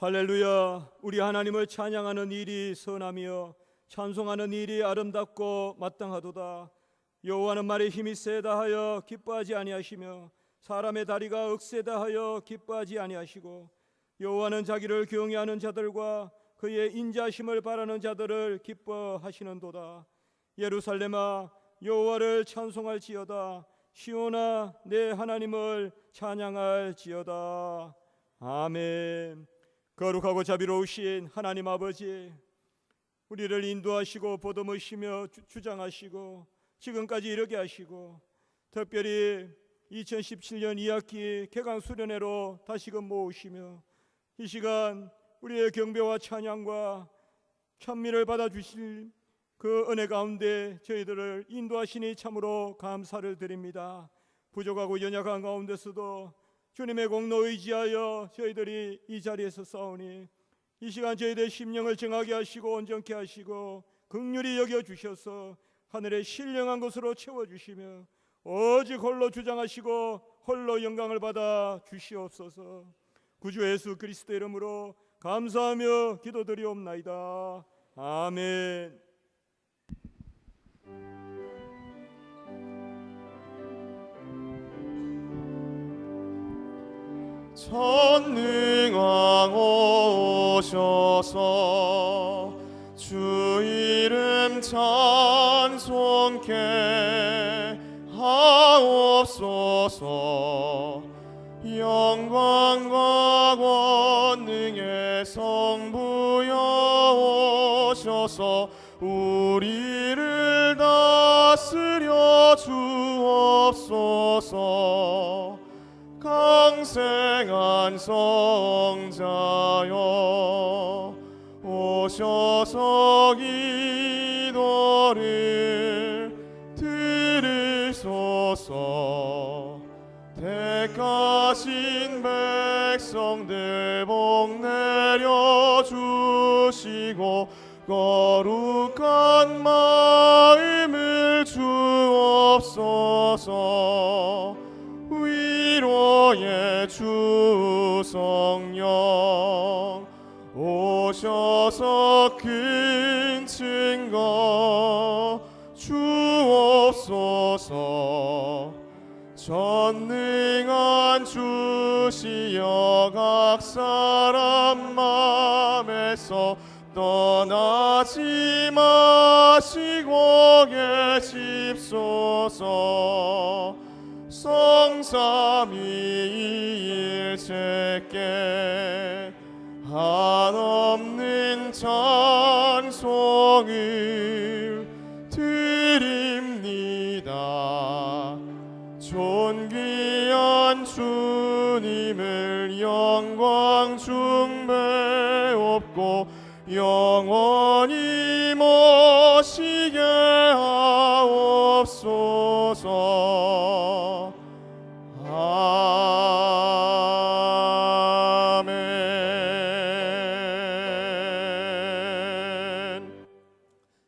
할렐루야. 우리 하나님을 찬양하는 일이 선하며 찬송하는 일이 아름답고 마땅하도다. 여호와는 말에 힘이 세다 하여 기뻐하지 아니하시며 사람의 다리가 억세다 하여 기뻐하지 아니하시고, 여호와는 자기를 경외하는 자들과 그의 인자심을 바라는 자들을 기뻐하시는도다. 예루살렘아, 여호와를 찬송할지어다. 시온아, 내 하나님을 찬양할지어다. 아멘. 거룩하고 자비로우신 하나님 아버지, 우리를 인도하시고 보듬으시며 주장하시고 지금까지 이르게 하시고, 특별히 2017년 2학기 개강 수련회로 다시금 모으시며 이 시간 우리의 경배와 찬양과 찬미를 받아주실 그 은혜 가운데 저희들을 인도하시니 참으로 감사를 드립니다. 부족하고 연약한 가운데서도 주님의 공로 의지하여 저희들이 이 자리에서 싸우니 이 시간 저희들의 심령을 정하게 하시고 온전케 하시고 긍휼히 여겨주셔서 하늘의 신령한 것으로 채워주시며 오직 홀로 주장하시고 홀로 영광을 받아 주시옵소서. 구주 예수 그리스도 이름으로 감사하며 기도드리옵나이다. 아멘. 전능왕 오셔서 주 이름 찬송케 하옵소서. 영광과 권능의 성부여 오셔서 우리를 다스려 주옵소서. 강생한 성자여 오셔서 기도를 들으소서. 택하신 백성들 복 내려주시고 거룩한 마음을 주옵소서. 위로의 주 성령 오셔서 큰 증거 주옵소서. 전능한 주시여 각 사람 맘에서 떠나지 마시고 계십소서. 성삼위일체께 한없는 찬송을 드립니다. 존귀한 주님을 영광 중배옵고 영원히 모시게 하옵소서. 아멘.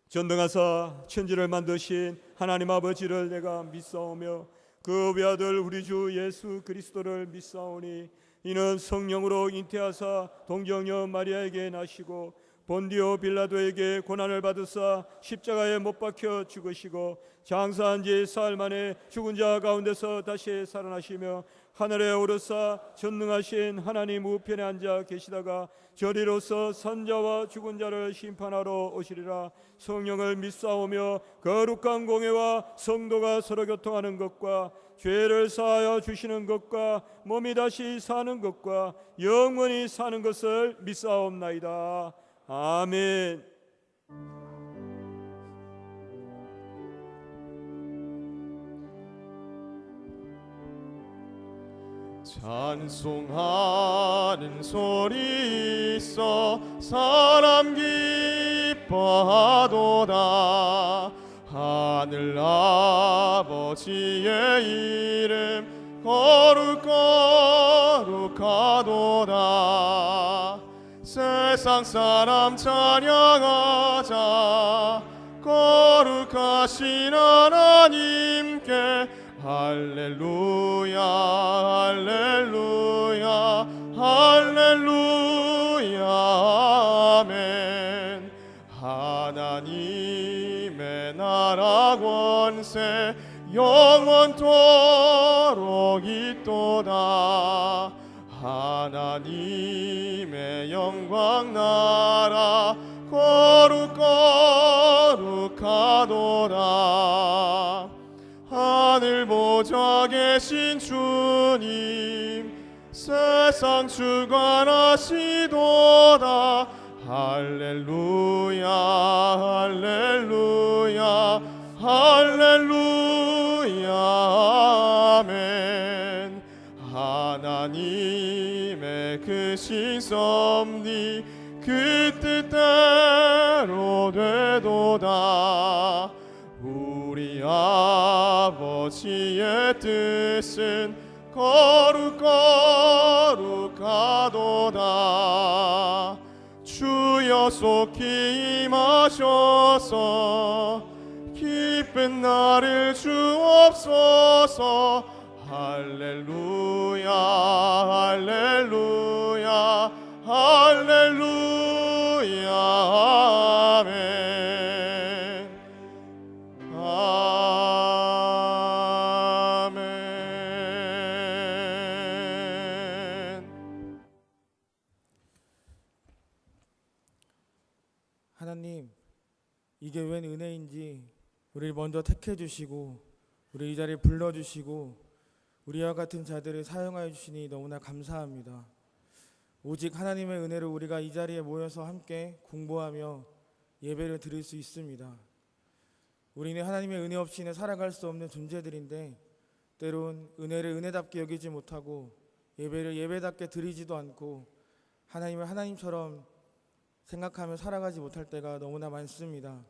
전능하사 천지를 만드신 하나님 아버지를 내가 믿사오며 그 외아들 우리 주 예수 그리스도를 믿사오니 이는 성령으로 잉태하사 동정녀 마리아에게 나시고 본디오 빌라도에게 고난을 받으사 십자가에 못 박혀 죽으시고 장사한 지 사흘 만에 죽은 자 가운데서 다시 살아나시며 하늘에 오르사 전능하신 하나님 우편에 앉아 계시다가 저리로서 산자와 죽은 자를 심판하러 오시리라. 성령을 믿사오며 거룩한 공회와 성도가 서로 교통하는 것과 죄를 사하여 주시는 것과 몸이 다시 사는 것과 영원히 사는 것을 믿사옵나이다. 아멘. 찬송하는 소리 있어 사람 기뻐하도다. 하늘 아버지의 이름 거룩하도다. 세상 사람 찬양하자. 거룩하신 하나님께 할렐루야 할렐루야 할렐루야 영원토록 있도다. 하나님의 영광 나라 거룩거룩하도다. 하늘 보좌 계신 주님 세상 주관하시도다. 할렐루야 할렐루야 할렐루야 아멘. 하나님의 크신 섭리 그 뜻대로 되도다. 우리 아버지의 뜻은 거룩거룩하도다. 주여 속히 임하셔서 기쁜 날을 주옵소서. 할렐루야 할렐루야 할렐루야 아멘. 아멘. 하나님, 이게 웬 은혜인지 우리를 먼저 택해 주시고 우리 이 자리에 불러 주시고 우리와 같은 자들을 사용하여 주시니 너무나 감사합니다. 오직 하나님의 은혜로 우리가 이 자리에 모여서 함께 공부하며 예배를 드릴 수 있습니다. 우리는 하나님의 은혜 없이는 살아갈 수 없는 존재들인데 때론 은혜를 은혜답게 여기지 못하고 예배를 예배답게 드리지도 않고 하나님을 하나님처럼 생각하며 살아가지 못할 때가 너무나 많습니다.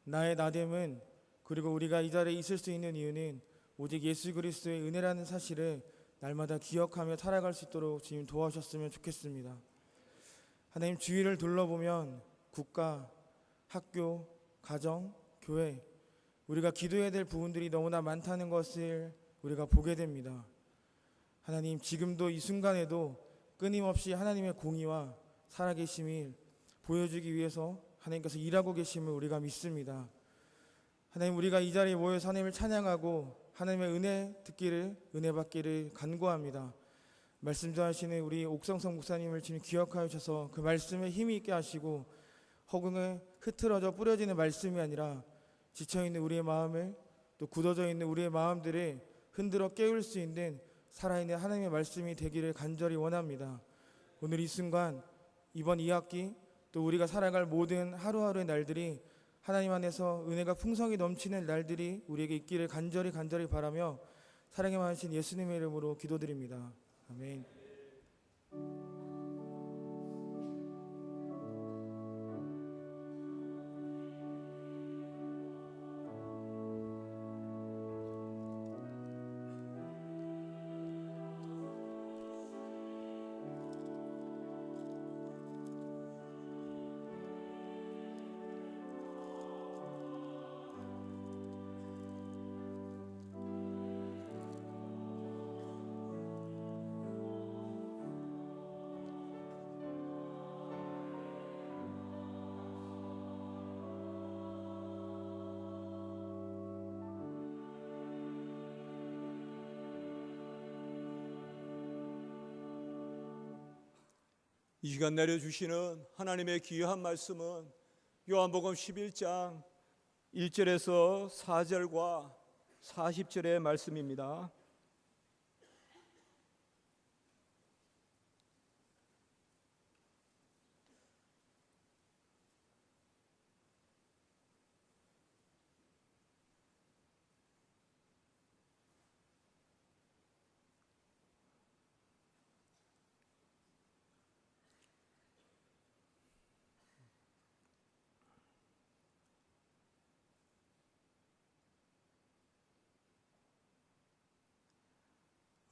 나의 나됨은 그리고 우리가 이 자리에 있을 수 있는 이유는 오직 예수 그리스도의 은혜라는 사실을 날마다 기억하며 살아갈 수 있도록 주님 도와주셨으면 좋겠습니다. 하나님, 주위를 둘러보면 국가, 학교, 가정, 교회, 우리가 기도해야 될 부분들이 너무나 많다는 것을 우리가 보게 됩니다. 하나님, 지금도 이 순간에도 끊임없이 하나님의 공의와 살아계심을 보여주기 위해서 하나님께서 일하고 계심을 우리가 믿습니다. 하나님, 우리가 이 자리에 모여서 하나님을 찬양하고 하나님의 은혜 듣기를, 은혜 받기를 간구합니다. 말씀 전하시는 우리 옥성성 목사님을 지금 기억하여 주셔서 그 말씀에 힘이 있게 하시고 허공에 흐트러져 뿌려지는 말씀이 아니라 지쳐있는 우리의 마음을, 또 굳어져 있는 우리의 마음들을 흔들어 깨울 수 있는 살아있는 하나님의 말씀이 되기를 간절히 원합니다. 오늘 이 순간, 이번 2학기, 또 우리가 살아갈 모든 하루하루의 날들이 하나님 안에서 은혜가 풍성히 넘치는 날들이 우리에게 있기를 간절히 바라며 사랑에 많으신 예수님의 이름으로 기도드립니다. 아멘. 이 시간 내려주시는 하나님의 귀한 말씀은 요한복음 11장 1절에서 4절과 40절의 말씀입니다.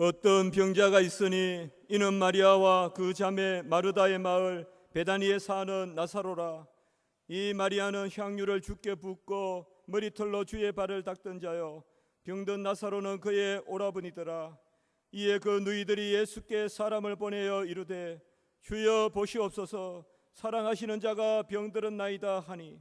어떤 병자가 있으니 이는 마리아와 그 자매 마르다의 마을 베다니에 사는 나사로라. 이 마리아는 향유를 주께 붓고 머리털로 주의 발을 닦던 자요 병든 나사로는 그의 오라버니더라. 이에 그 누이들이 예수께 사람을 보내어 이르되 주여 보시옵소서, 사랑하시는 자가 병들었나이다 하니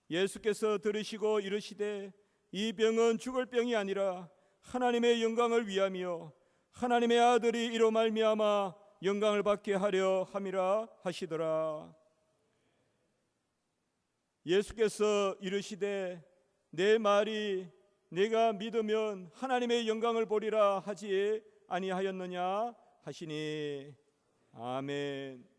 예수께서 들으시고 이르시되 이 병은 죽을 병이 아니라 하나님의 영광을 위함이요 하나님의 아들이 이로 말미암아 영광을 받게 하려 함이라 하시더라. 예수께서 이르시되 내 말이 내가 믿으면 하나님의 영광을 보리라 하지 아니하였느냐 하시니 아멘.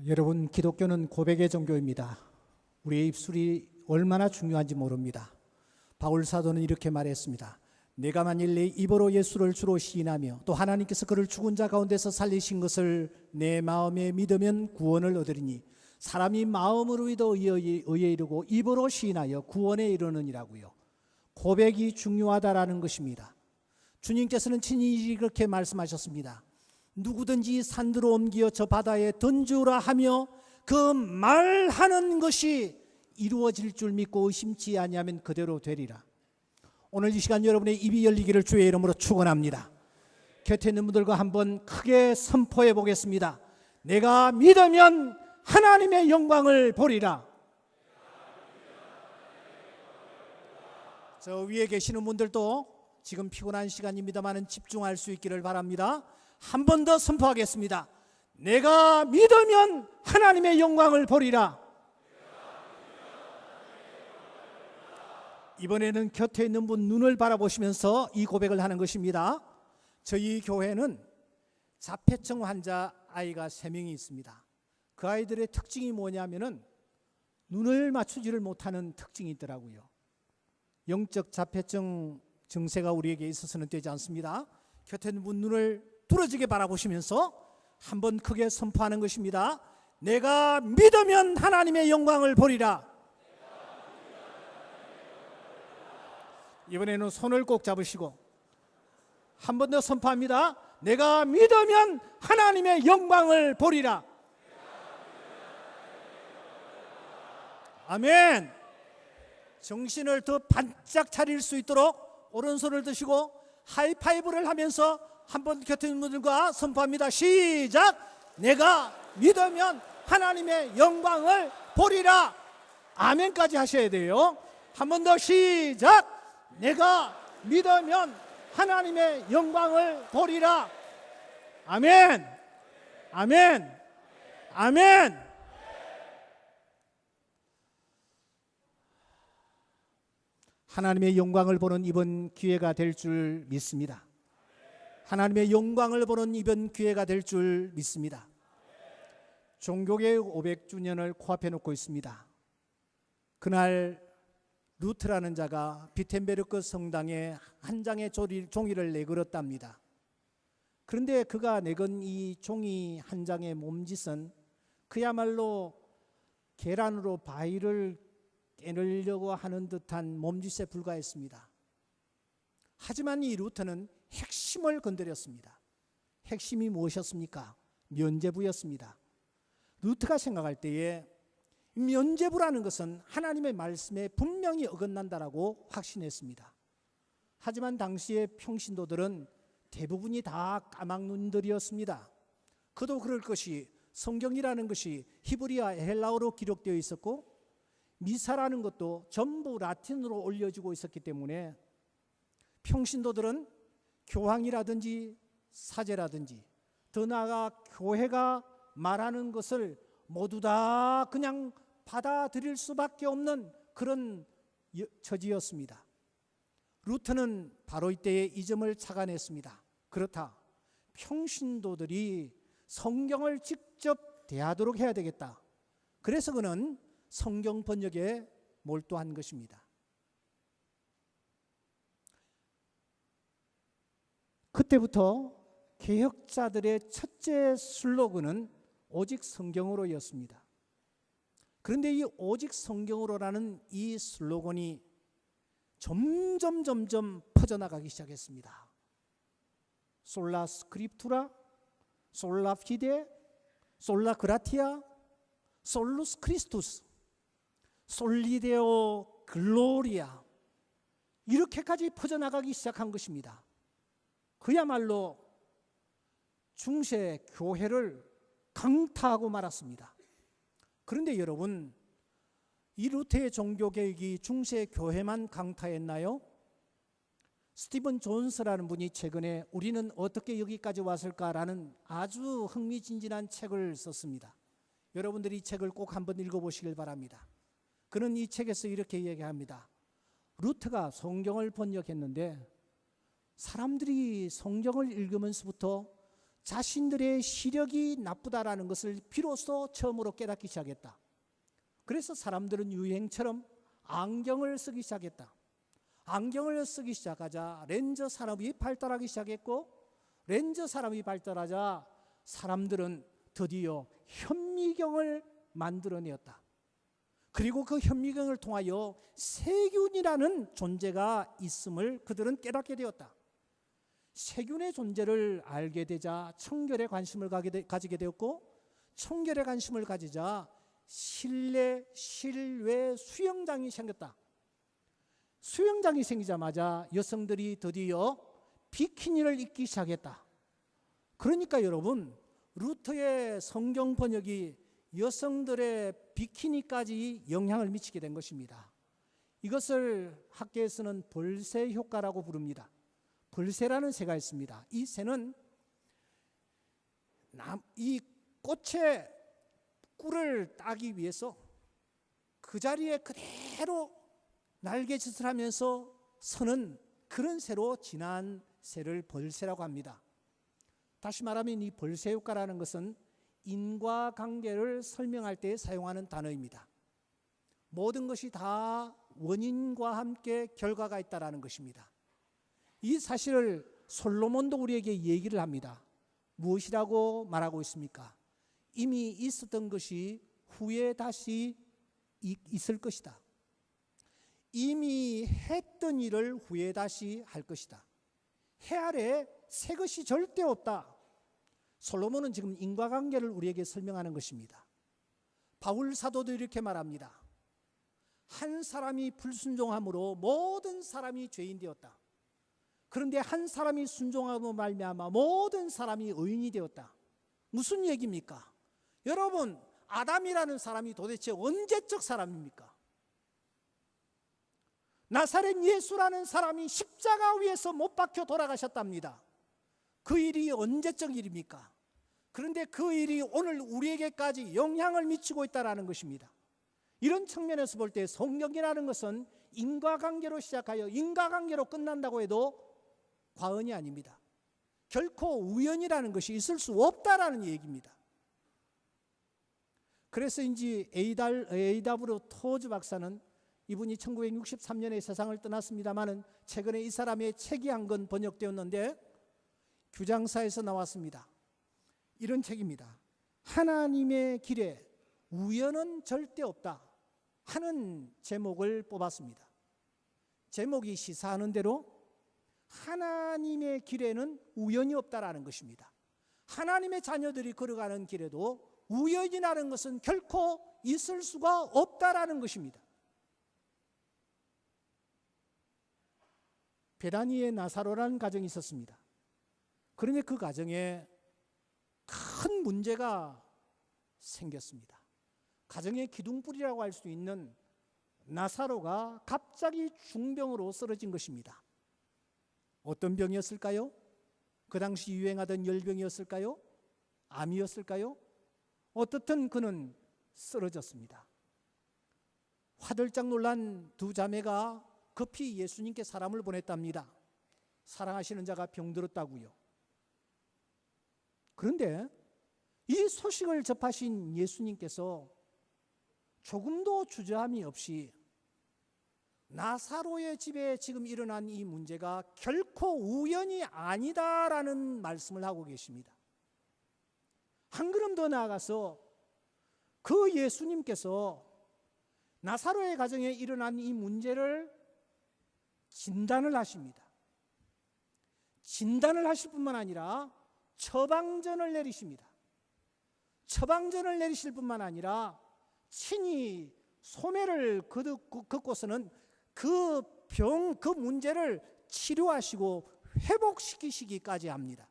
여러분, 기독교는 고백의 종교입니다. 우리의 입술이 얼마나 중요한지 모릅니다. 바울 사도는 이렇게 말했습니다. 내가 만일 내 입으로 예수를 주로 시인하며 또 하나님께서 그를 죽은 자 가운데서 살리신 것을 내 마음에 믿으면 구원을 얻으리니 사람이 마음으로 믿어 의에 이르고 입으로 시인하여 구원에 이르느니라고요. 고백이 중요하다라는 것입니다. 주님께서는 친히 그렇게 말씀하셨습니다. 누구든지 산들로 옮겨 저 바다에 던주라 하며 그 말하는 것이 이루어질 줄 믿고 의심치 아니하면 그대로 되리라. 오늘 이 시간 여러분의 입이 열리기를 주의 이름으로 축원합니다. 곁에 있는 분들과 한번 크게 선포해 보겠습니다. 내가 믿으면 하나님의 영광을 보리라. 저 위에 계시는 분들도 지금 피곤한 시간입니다만 집중할 수 있기를 바랍니다. 한 번 더 선포하겠습니다. 내가 믿으면 하나님의 영광을 보리라. 이번에는 곁에 있는 분 눈을 바라보시면서 이 고백을 하는 것입니다. 저희 교회는 자폐증 환자 아이가 3명이 있습니다. 그 아이들의 특징이 뭐냐면은 눈을 맞추지를 못하는 특징이 있더라고요. 영적 자폐증 증세가 우리에게 있어서는 되지 않습니다. 곁에 있는 분 눈을 뚫어지게 바라보시면서 한번 크게 선포하는 것입니다. 내가 믿으면 하나님의 영광을 보리라. 이번에는 손을 꼭 잡으시고 한 번 더 선포합니다. 내가 믿으면 하나님의 영광을 보리라. 아멘. 정신을 더 반짝 차릴 수 있도록 오른손을 드시고 하이파이브를 하면서 한번 곁에 있는 분들과 선포합니다. 시작. 내가 믿으면 하나님의 영광을 보리라. 아멘까지 하셔야 돼요. 한 번 더 시작. 내가 믿으면 하나님의 영광을 보리라. 아멘. 아멘. 아멘. 하나님의 영광을 보는 이번 기회가 될 줄 믿습니다. 하나님의 영광을 보는 이번 기회가 될 줄 믿습니다. 종교개혁 500주년을 코앞에 놓고 있습니다. 그날 루트라는 자가 비텐베르크 성당에 한 장의 종이를 내걸었답니다. 그런데 그가 내건 이 종이 한 장의 몸짓은 그야말로 계란으로 바위를 깨내려고 하는 듯한 몸짓에 불과했습니다. 하지만 이 루터는 핵심을 건드렸습니다. 핵심이 무엇이었습니까? 면죄부였습니다. 루터가 생각할 때에 면죄부라는 것은 하나님의 말씀에 분명히 어긋난다라고 확신했습니다. 하지만 당시의 평신도들은 대부분이 다 까막눈들이었습니다. 그도 그럴 것이 성경이라는 것이 히브리어 헬라어로 기록되어 있었고 미사라는 것도 전부 라틴으로 올려지고 있었기 때문에 평신도들은 교황이라든지 사제라든지 더 나아가 교회가 말하는 것을 모두 다 그냥 받아들일 수밖에 없는 그런 처지였습니다. 루터는 바로 이때에 이 점을 착안했습니다. 그렇다. 평신도들이 성경을 직접 대하도록 해야 되겠다. 그래서 그는 성경 번역에 몰두한 것입니다. 그때부터 개혁자들의 첫째 슬로건은 오직 성경으로였습니다. 그런데 이 오직 성경으로라는 이 슬로건이 점점 퍼져나가기 시작했습니다. 솔라 스크립투라, 솔라 피데, 솔라 그라티아, 솔루스 크리스투스, 솔리데오 글로리아, 이렇게까지 퍼져나가기 시작한 것입니다. 그야말로 중세 교회를 강타하고 말았습니다. 그런데 여러분, 이 루터의 종교개혁이 중세 교회만 강타했나요? 스티븐 존스라는 분이 최근에 우리는 어떻게 여기까지 왔을까라는 아주 흥미진진한 책을 썼습니다. 여러분들이 이 책을 꼭 한번 읽어보시길 바랍니다. 그는 이 책에서 이렇게 얘기합니다. 루터가 성경을 번역했는데 사람들이 성경을 읽으면서부터 자신들의 시력이 나쁘다라는 것을 비로소 처음으로 깨닫기 시작했다. 그래서 사람들은 유행처럼 안경을 쓰기 시작했다. 안경을 쓰기 시작하자 렌즈 산업이 발달하기 시작했고, 렌즈 산업이 발달하자 사람들은 드디어 현미경을 만들어내었다. 그리고 그 현미경을 통하여 세균이라는 존재가 있음을 그들은 깨닫게 되었다. 세균의 존재를 알게 되자 청결에 관심을 가지게 되었고, 청결에 관심을 가지자 실내, 실외 수영장이 생겼다. 수영장이 생기자마자 여성들이 드디어 비키니를 입기 시작했다. 그러니까 여러분, 루터의 성경 번역이 여성들의 비키니까지 영향을 미치게 된 것입니다. 이것을 학계에서는 벌새 효과라고 부릅니다. 벌새라는 새가 있습니다. 이 새는 이 꽃의 꿀을 따기 위해서 그 자리에 그대로 날개짓을 하면서 서는 그런 새로 진한 새를 벌새라고 합니다. 다시 말하면 이 벌새 효과라는 것은 인과관계를 설명할 때 사용하는 단어입니다. 모든 것이 다 원인과 함께 결과가 있다라는 것입니다. 이 사실을 솔로몬도 우리에게 얘기를 합니다. 무엇이라고 말하고 있습니까? 이미 있었던 것이 후에 다시 있을 것이다. 이미 했던 일을 후에 다시 할 것이다. 해 아래 새 것이 절대 없다. 솔로몬은 지금 인과관계를 우리에게 설명하는 것입니다. 바울 사도도 이렇게 말합니다. 한 사람이 불순종함으로 모든 사람이 죄인 되었다. 그런데 한 사람이 순종함으로 말미암아 모든 사람이 의인이 되었다. 무슨 얘기입니까? 여러분, 아담이라는 사람이 도대체 언제적 사람입니까? 나사렛 예수라는 사람이 십자가 위에서 못 박혀 돌아가셨답니다. 그 일이 언제적 일입니까? 그런데 그 일이 오늘 우리에게까지 영향을 미치고 있다는 것입니다. 이런 측면에서 볼 때 성경이라는 것은 인과관계로 시작하여 인과관계로 끝난다고 해도 과언이 아닙니다. 결코 우연이라는 것이 있을 수 없다라는 얘기입니다. 그래서인지 에이다브르 토즈 박사는, 이분이 1963년에 세상을 떠났습니다마는 최근에 이 사람의 책이 한 권 번역되었는데 규장사에서 나왔습니다. 이런 책입니다. 하나님의 길에 우연은 절대 없다 하는 제목을 뽑았습니다. 제목이 시사하는 대로 하나님의 길에는 우연이 없다라는 것입니다. 하나님의 자녀들이 걸어가는 길에도 우연이라는 것은 결코 있을 수가 없다라는 것입니다. 베다니에 나사로라는 가정이 있었습니다. 그런데 그 가정에 큰 문제가 생겼습니다. 가정의 기둥뿌리라고 할 수 있는 나사로가 갑자기 중병으로 쓰러진 것입니다. 어떤 병이었을까요? 그 당시 유행하던 열병이었을까요? 암이었을까요? 어떻든 그는 쓰러졌습니다. 화들짝 놀란 두 자매가 급히 예수님께 사람을 보냈답니다. 사랑하시는 자가 병들었다고요. 그런데 이 소식을 접하신 예수님께서 조금도 주저함이 없이 나사로의 집에 지금 일어난 이 문제가 결코 우연이 아니다라는 말씀을 하고 계십니다. 한 걸음 더 나아가서 그 예수님께서 나사로의 가정에 일어난 이 문제를 진단을 하십니다. 진단을 하실 뿐만 아니라 처방전을 내리십니다. 처방전을 내리실 뿐만 아니라 친히 소매를 긋고서는 그 문제를 치료하시고 회복시키시기까지 합니다.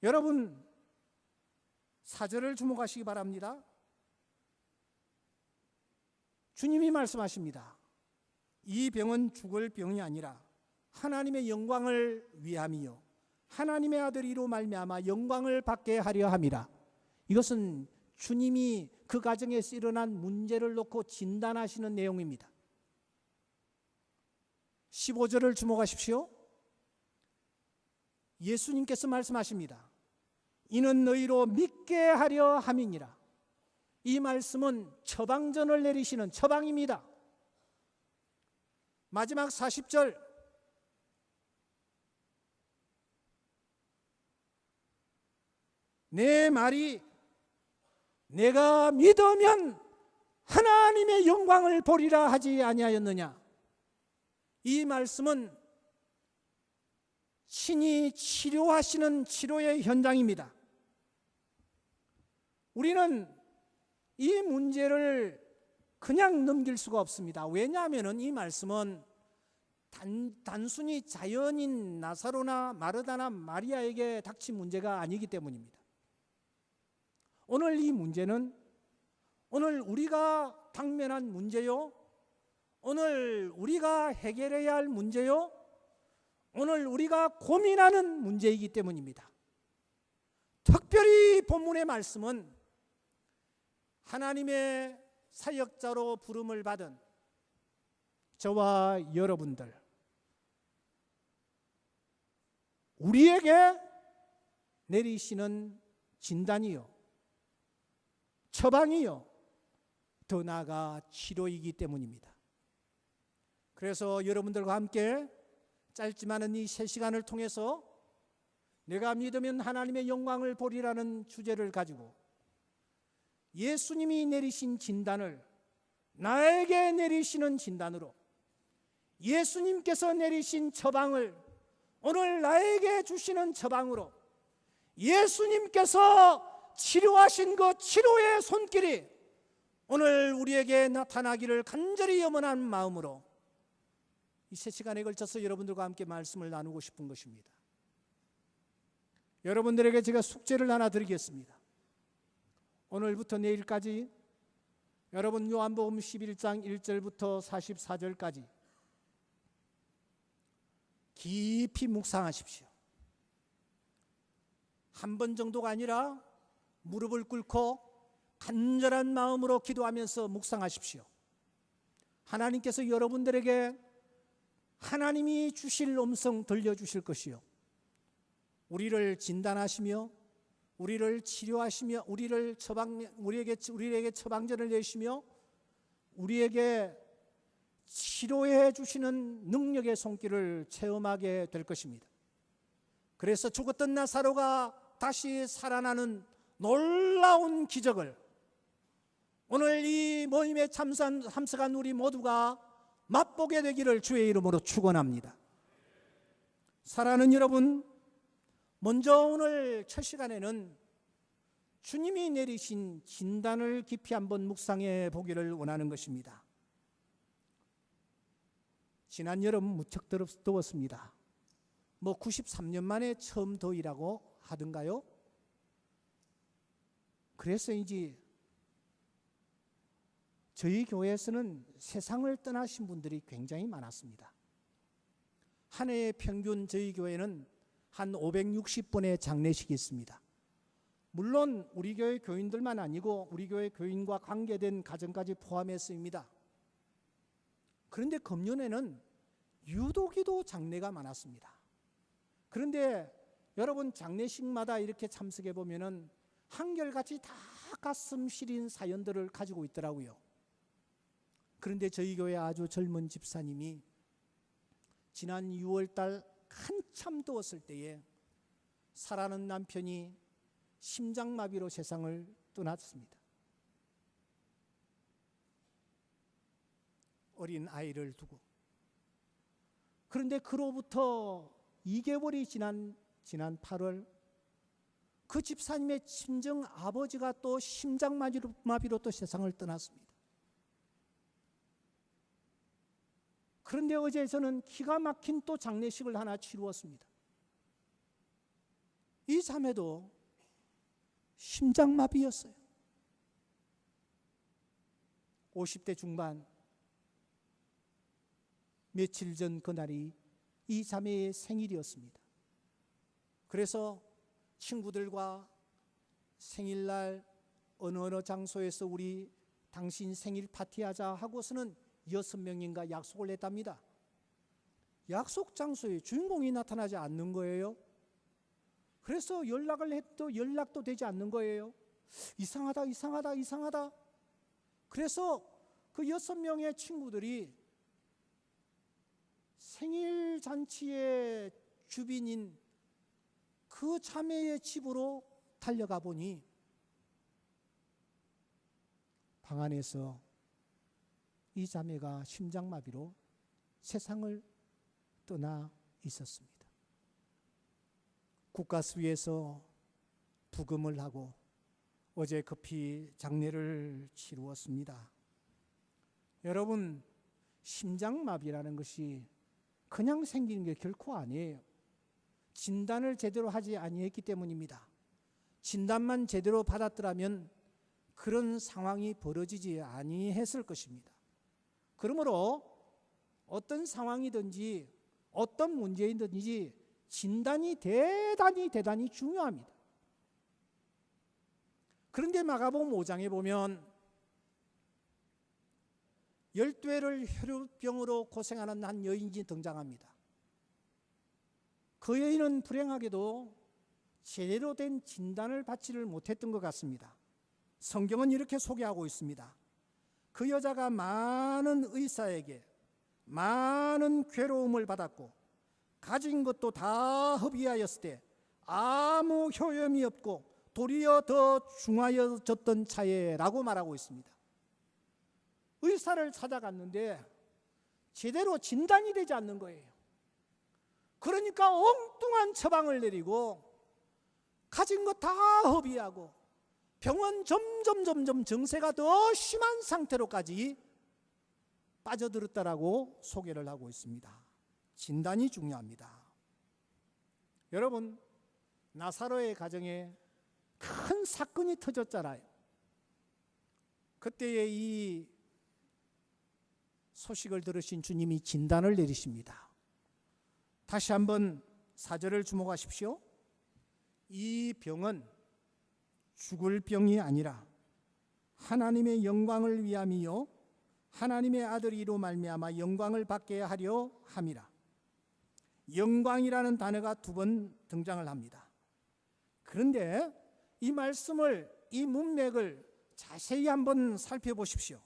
여러분, 4절을 주목하시기 바랍니다. 주님이 말씀하십니다. 이 병은 죽을 병이 아니라 하나님의 영광을 위함이요 하나님의 아들이로 말미암아 영광을 받게 하려 함이라. 이것은 주님이 그 가정에서 일어난 문제를 놓고 진단하시는 내용입니다. 15절을 주목하십시오. 예수님께서 말씀하십니다. 이는 너희로 믿게 하려 함이니라. 이 말씀은 처방전을 내리시는 처방입니다. 마지막 40절, 내 말이 내가 믿으면 하나님의 영광을 보리라 하지 아니하였느냐. 이 말씀은 친히 치료하시는 치료의 현장입니다. 우리는 이 문제를 그냥 넘길 수가 없습니다. 왜냐하면 이 말씀은 단순히 자연인 나사로나 마르다나 마리아에게 닥친 문제가 아니기 때문입니다. 오늘 이 문제는 오늘 우리가 당면한 문제요, 오늘 우리가 해결해야 할 문제요, 오늘 우리가 고민하는 문제이기 때문입니다. 특별히 본문의 말씀은 하나님의 사역자로 부름을 받은 저와 여러분들, 우리에게 내리시는 진단이요, 처방이요, 더 나아가 치료이기 때문입니다. 그래서 여러분들과 함께 짧지만은 이 3시간을 통해서 내가 믿으면 하나님의 영광을 보리라는 주제를 가지고 예수님이 내리신 진단을 나에게 내리시는 진단으로, 예수님께서 내리신 처방을 오늘 나에게 주시는 처방으로, 예수님께서 치료하신 그 치료의 손길이 오늘 우리에게 나타나기를 간절히 염원하는 마음으로 이 3시간에 걸쳐서 여러분들과 함께 말씀을 나누고 싶은 것입니다. 여러분들에게 제가 숙제를 하나 드리겠습니다. 오늘부터 내일까지 여러분 요한복음 11장 1절부터 44절까지 깊이 묵상하십시오. 한 번 정도가 아니라 무릎을 꿇고 간절한 마음으로 기도하면서 묵상하십시오. 하나님께서 여러분들에게 하나님이 주실 음성 들려주실 것이요, 우리를 진단하시며 우리를 치료하시며 우리에게 처방전을 내시며 우리에게 치료해 주시는 능력의 손길을 체험하게 될 것입니다. 그래서 죽었던 나사로가 다시 살아나는 놀라운 기적을 오늘 이 모임에 참석한 우리 모두가 맛보게 되기를 주의 이름으로 축원합니다. 사랑하는 여러분, 먼저 오늘 첫 시간에는 주님이 내리신 진단을 깊이 한번 묵상해 보기를 원하는 것입니다. 지난 여름 무척 더웠습니다. 93년 만에 처음 더위라고 하던가요? 그래서인지 저희 교회에서는 세상을 떠나신 분들이 굉장히 많았습니다. 한 해의 평균 저희 교회는 한 560번의 장례식이 있습니다. 물론 우리 교회 교인들만 아니고 우리 교회 교인과 관계된 가정까지 포함했습니다. 그런데 금년에는 유독이도 장례가 많았습니다. 그런데 여러분 장례식마다 이렇게 참석해 보면은 한결같이 다 가슴 시린 사연들을 가지고 있더라고요. 그런데 저희 교회 아주 젊은 집사님이 지난 6월달 한참 더웠을 때에 사랑하는 남편이 심장마비로 세상을 떠났습니다. 어린 아이를 두고. 그런데 그로부터 2개월이 지난 8월 그 집사님의 친정 아버지가 또 심장마비로 또 세상을 떠났습니다. 그런데 어제 저는 기가 막힌 또 장례식을 하나 치루었습니다. 이 자매도 심장마비였어요. 50대 중반, 며칠 전 그날이 이 자매의 생일이었습니다. 그래서 친구들과 생일날 어느 장소에서 우리 당신 생일 파티하자 하고서는 6명인가 약속을 했답니다. 약속 장소에 주인공이 나타나지 않는 거예요. 그래서 연락을 해도 연락도 되지 않는 거예요. 이상하다. 그래서 그 6명의 친구들이 생일 잔치의 주빈인 그 자매의 집으로 달려가 보니 방 안에서 이 자매가 심장마비로 세상을 떠나 있었습니다. 국가수위에서 부검을 하고 어제 급히 장례를 치루었습니다. 여러분, 심장마비라는 것이 그냥 생기는 게 결코 아니에요. 진단을 제대로 하지 아니했기 때문입니다. 진단만 제대로 받았더라면 그런 상황이 벌어지지 아니했을 것입니다. 그러므로 어떤 상황이든지 어떤 문제이든지 진단이 대단히 중요합니다. 그런데 마가복음 5장에 보면 12회를 혈루병으로 고생하는 한 여인이 등장합니다. 그 여인은 불행하게도 제대로 된 진단을 받지를 못했던 것 같습니다. 성경은 이렇게 소개하고 있습니다. 그 여자가 많은 의사에게 많은 괴로움을 받았고 가진 것도 다 허비하였을 때 아무 효염이 없고 도리어 더 중하여졌던 차에라고 말하고 있습니다. 의사를 찾아갔는데 제대로 진단이 되지 않는 거예요. 그러니까 엉뚱한 처방을 내리고 가진 것 다 허비하고 병원 점점 증세가 더 심한 상태로까지 빠져들었다라고 소개를 하고 있습니다. 진단이 중요합니다. 여러분, 나사로의 가정에 큰 사건이 터졌잖아요. 그때의 이 소식을 들으신 주님이 진단을 내리십니다. 다시 한번 4절을 주목하십시오. 이 병은 죽을 병이 아니라 하나님의 영광을 위함이요 하나님의 아들이로 말미암아 영광을 받게 하려 함이라. 영광이라는 단어가 2번 등장을 합니다. 그런데 이 말씀을, 이 문맥을 자세히 한번 살펴보십시오.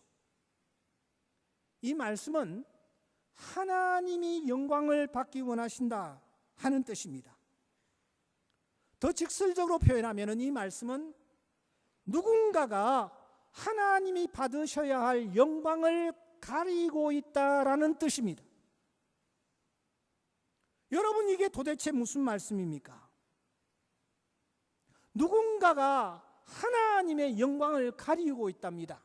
이 말씀은 하나님이 영광을 받기 원하신다 하는 뜻입니다. 더 직설적으로 표현하면 이 말씀은 누군가가 하나님이 받으셔야 할 영광을 가리고 있다라는 뜻입니다. 여러분, 이게 도대체 무슨 말씀입니까? 누군가가 하나님의 영광을 가리고 있답니다.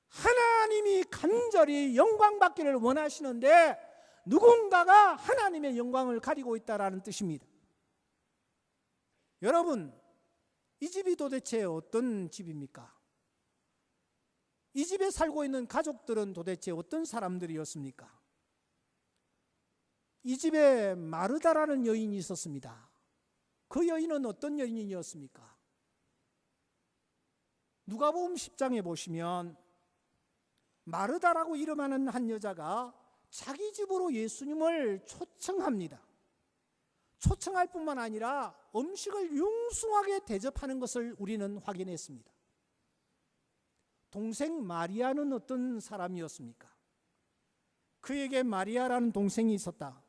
하나님이 간절히 영광 받기를 원하시는데 누군가가 하나님의 영광을 가리고 있다라는 뜻입니다. 여러분, 이 집이 도대체 어떤 집입니까? 이 집에 살고 있는 가족들은 도대체 어떤 사람들이었습니까? 이 집에 마르다라는 여인이 있었습니다. 그 여인은 어떤 여인이었습니까? 누가복음 10장에 보시면 마르다라고 이름하는 한 여자가 자기 집으로 예수님을 초청합니다. 초청할 뿐만 아니라 음식을 융숭하게 대접하는 것을 우리는 확인했습니다. 동생 마리아는 어떤 사람이었습니까? 그에게 마리아라는 동생이 있었다.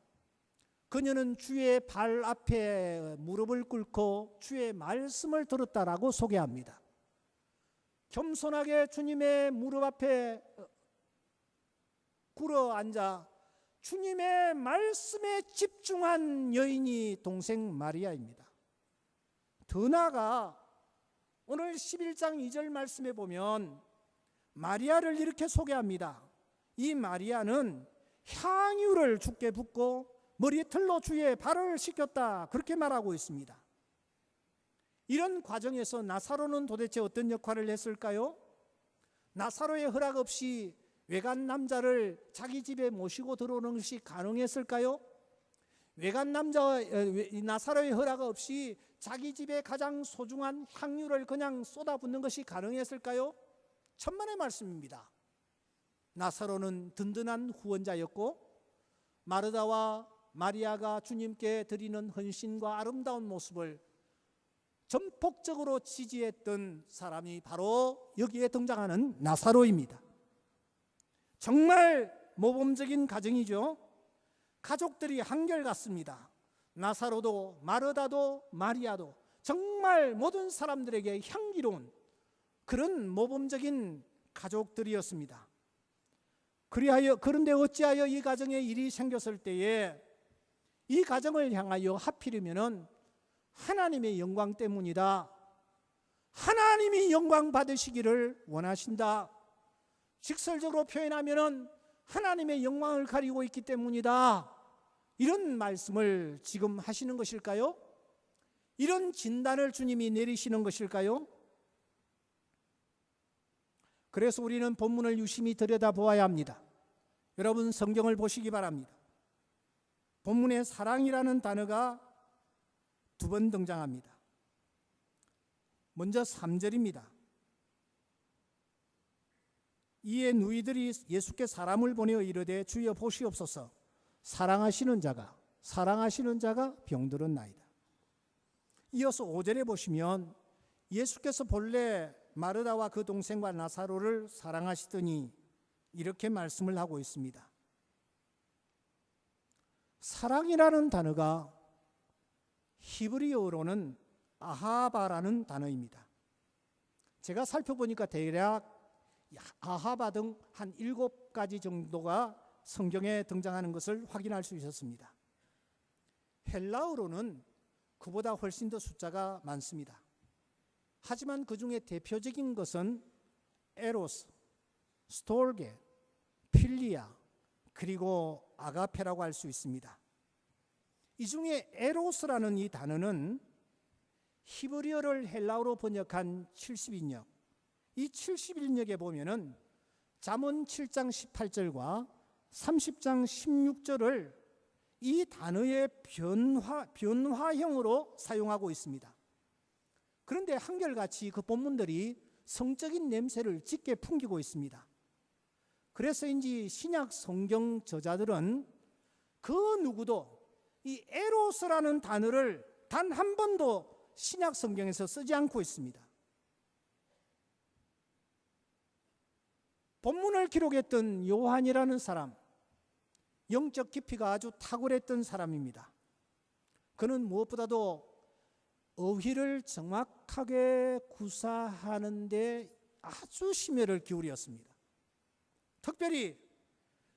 그녀는 주의 발 앞에 무릎을 꿇고 주의 말씀을 들었다라고 소개합니다. 겸손하게 주님의 무릎 앞에 꿇어 앉아 주님의 말씀에 집중한 여인이 동생 마리아입니다. 더 나아가 오늘 11장 2절 말씀에 보면 마리아를 이렇게 소개합니다. 이 마리아는 향유를 주께 붓고 머리에 틀로 주의 발을 씻겼다, 그렇게 말하고 있습니다. 이런 과정에서 나사로는 도대체 어떤 역할을 했을까요? 나사로의 허락 없이 외간 남자를 자기 집에 모시고 들어오는 것이 가능했을까요? 외간 남자 나사로의 허락 없이 자기 집에 가장 소중한 향유를 그냥 쏟아붓는 것이 가능했을까요? 천만의 말씀입니다. 나사로는 든든한 후원자였고 마르다와 마리아가 주님께 드리는 헌신과 아름다운 모습을 전폭적으로 지지했던 사람이 바로 여기에 등장하는 나사로입니다. 정말 모범적인 가정이죠. 가족들이 한결같습니다. 나사로도 마르다도 마리아도 정말 모든 사람들에게 향기로운 그런 모범적인 가족들이었습니다. 그런데 어찌하여 이 가정에 일이 생겼을 때에 이 가정을 향하여 하필이면 하나님의 영광 때문이다, 하나님이 영광 받으시기를 원하신다, 직설적으로 표현하면 하나님의 영광을 가리고 있기 때문이다, 이런 말씀을 지금 하시는 것일까요? 이런 진단을 주님이 내리시는 것일까요? 그래서 우리는 본문을 유심히 들여다보아야 합니다. 여러분, 성경을 보시기 바랍니다. 본문에 사랑이라는 단어가 2번 등장합니다. 먼저 3절입니다. 이에 누이들이 예수께 사람을 보내어 이르되 주여 보시옵소서, 사랑하시는 자가 병들었나이다. 이어서 5절에 보시면 예수께서 본래 마르다와 그 동생과 나사로를 사랑하시더니 이렇게 말씀을 하고 있습니다. 사랑이라는 단어가 히브리어로는 아하바라는 단어입니다. 제가 살펴보니까 대략 아하바 등 한 7가지 정도가 성경에 등장하는 것을 확인할 수 있었습니다. 헬라어로는 그보다 훨씬 더 숫자가 많습니다. 하지만 그 중에 대표적인 것은 에로스, 스톨게, 필리아, 그리고 아가페라고 할 수 있습니다. 이 중에 에로스라는 이 단어는 히브리어를 헬라어로 번역한 70인역, 이 70인역에 보면은 잠언 7장 18절과 30장 16절을 이 단어의 변화형으로 사용하고 있습니다. 그런데 한결같이 그 본문들이 성적인 냄새를 짙게 풍기고 있습니다. 그래서인지 신약 성경 저자들은 그 누구도 이 에로스라는 단어를 단 한 번도 신약 성경에서 쓰지 않고 있습니다. 본문을 기록했던 요한이라는 사람, 영적 깊이가 아주 탁월했던 사람입니다. 그는 무엇보다도 어휘를 정확하게 구사하는 데 아주 심혈을 기울였습니다. 특별히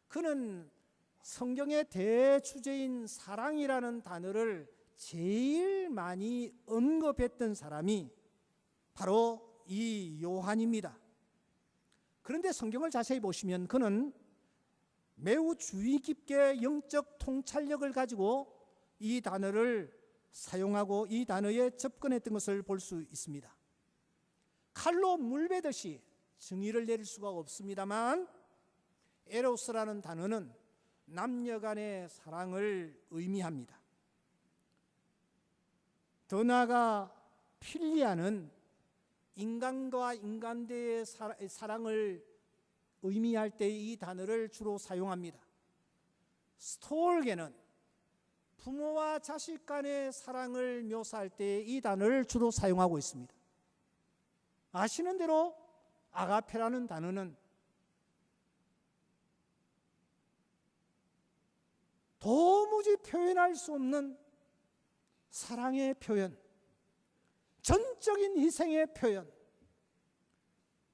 그는 성경의 대주제인 사랑이라는 단어를 제일 많이 언급했던 사람이 바로 이 요한입니다. 그런데 성경을 자세히 보시면 그는 매우 주의 깊게 영적 통찰력을 가지고 이 단어를 사용하고 이 단어에 접근했던 것을 볼 수 있습니다. 칼로 물베듯이 정의를 내릴 수가 없습니다만 에로스라는 단어는 남녀 간의 사랑을 의미합니다. 더 나아가 필리아는 인간과 인간대의 사랑을 의미할 때 이 단어를 주로 사용합니다. 스톨게는 부모와 자식 간의 사랑을 묘사할 때 이 단어를 주로 사용하고 있습니다. 아시는 대로 아가페라는 단어는 도무지 표현할 수 없는 사랑의 표현, 전적인 희생의 표현,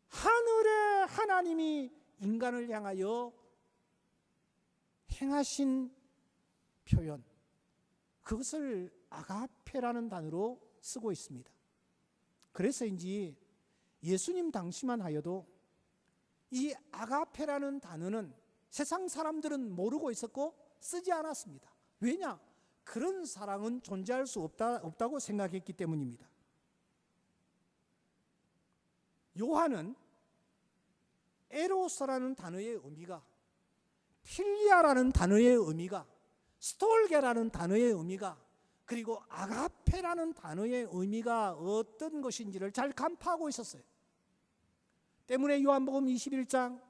하늘의 하나님이 인간을 향하여 행하신 표현, 그것을 아가페라는 단어로 쓰고 있습니다. 그래서인지 예수님 당시만 하여도 이 아가페라는 단어는 세상 사람들은 모르고 있었고 쓰지 않았습니다. 왜냐? 그런 사랑은 존재할 수 없다고 생각했기 때문입니다. 요한은 에로스라는 단어의 의미가, 필리아라는 단어의 의미가, 스톨게라는 단어의 의미가, 그리고 아가페라는 단어의 의미가 어떤 것인지를 잘 간파하고 있었어요. 때문에 요한복음 21장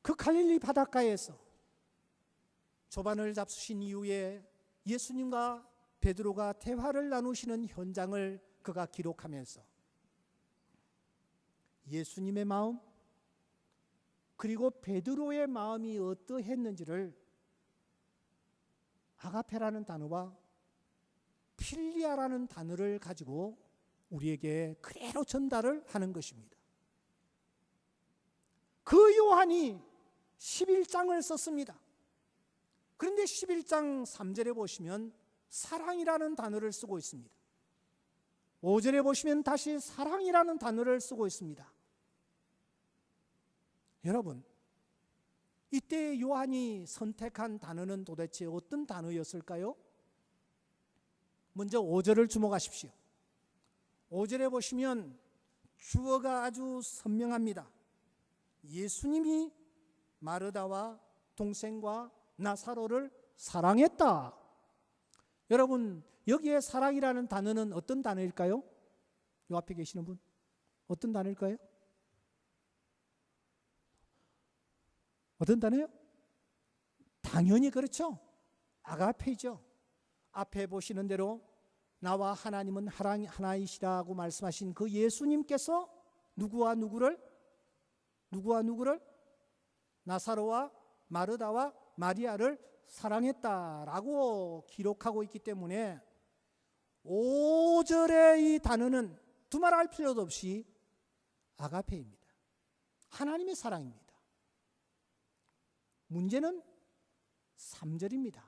그 갈릴리 바닷가에서 조반을 잡수신 이후에 예수님과 베드로가 대화를 나누시는 현장을 그가 기록하면서 예수님의 마음 그리고 베드로의 마음이 어떠했는지를 아가페라는 단어와 필리아라는 단어를 가지고 우리에게 그대로 전달을 하는 것입니다. 그 요한이 11장을 썼습니다. 그런데 11장 3절에 보시면 사랑이라는 단어를 쓰고 있습니다. 5절에 보시면 다시 사랑이라는 단어를 쓰고 있습니다. 여러분, 이때 요한이 선택한 단어는 도대체 어떤 단어였을까요? 먼저 5절을 주목하십시오. 5절에 보시면 주어가 아주 선명합니다. 예수님이 마르다와 동생과 나사로를 사랑했다. 여러분, 여기에 사랑이라는 단어는 어떤 단어일까요? 요 앞에 계시는 분, 어떤 단어일까요? 어떤 단어요? 당연히 그렇죠. 아가페죠. 앞에 보시는 대로 나와 하나님은 하나이시라고 말씀하신 그 예수님께서 누구와 누구를 나사로와 마르다와 마리아를 사랑했다라고 기록하고 있기 때문에 5절의 이 단어는 두말할 필요도 없이 아가페입니다. 하나님의 사랑입니다. 문제는 3절입니다.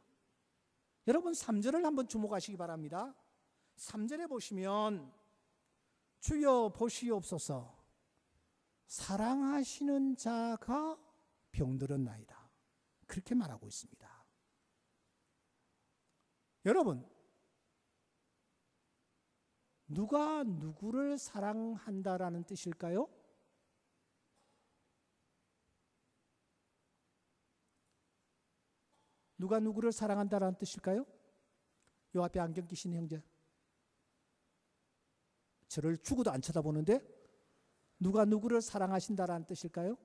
여러분 3절을 한번 주목하시기 바랍니다. 3절에 보시면 주여 보시옵소서 사랑하시는 자가 병들었나이다. 그렇게 말하고 있습니다. 여러분 누가 누구를 사랑한다라는 뜻일까요? 누가 누구를 사랑한다라는 뜻일까요? 요 앞에 안경 끼신 형제, 저를 죽어도 안 쳐다보는데 누가 누구를 사랑하신다라는 뜻일까요?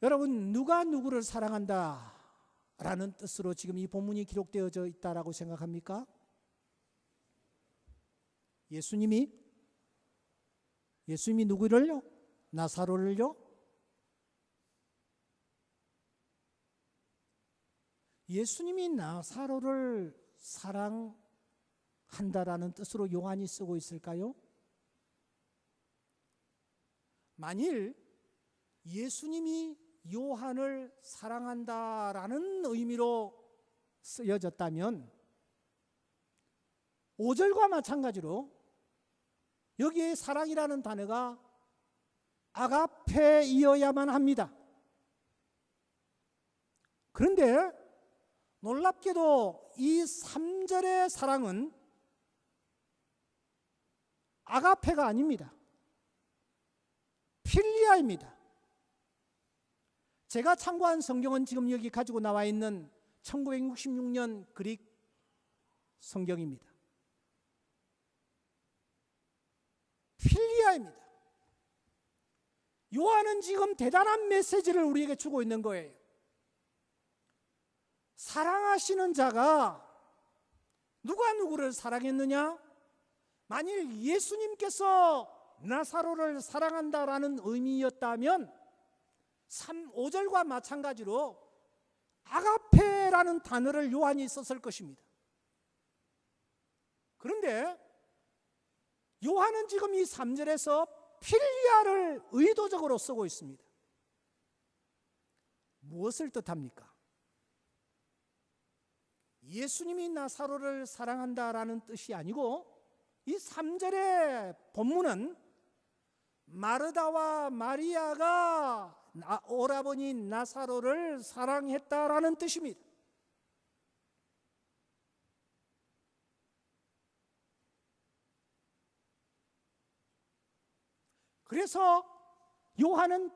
여러분 누가 누구를 사랑한다라는 뜻으로 지금 이 본문이 기록되어져 있다라고 생각합니까? 예수님이 누구를요? 나사로를요? 예수님이 나사로를 사랑한다라는 뜻으로 요한이 쓰고 있을까요? 만일 예수님이 요한을 사랑한다라는 의미로 쓰여졌다면 5절과 마찬가지로 여기에 사랑이라는 단어가 아가페이어야만 합니다. 그런데 놀랍게도 이 3절의 사랑은 아가페가 아닙니다. 필리아입니다. 제가 참고한 성경은 지금 여기 가지고 나와 있는 1966년 그릭 성경입니다. 필리아입니다. 요한은 지금 대단한 메시지를 우리에게 주고 있는 거예요. 사랑하시는 자가 누가 누구를 사랑했느냐? 만일 예수님께서 나사로를 사랑한다라는 의미였다면 5절과 마찬가지로 아가페라는 단어를 요한이 썼을 것입니다. 그런데 요한은 지금 이 3절에서 필리아를 의도적으로 쓰고 있습니다. 무엇을 뜻합니까? 예수님이 나사로를 사랑한다라는 뜻이 아니고 이 3절의 본문은 마르다와 마리아가 오라버니 나사로를 사랑했다라는 뜻입니다. 그래서 요한은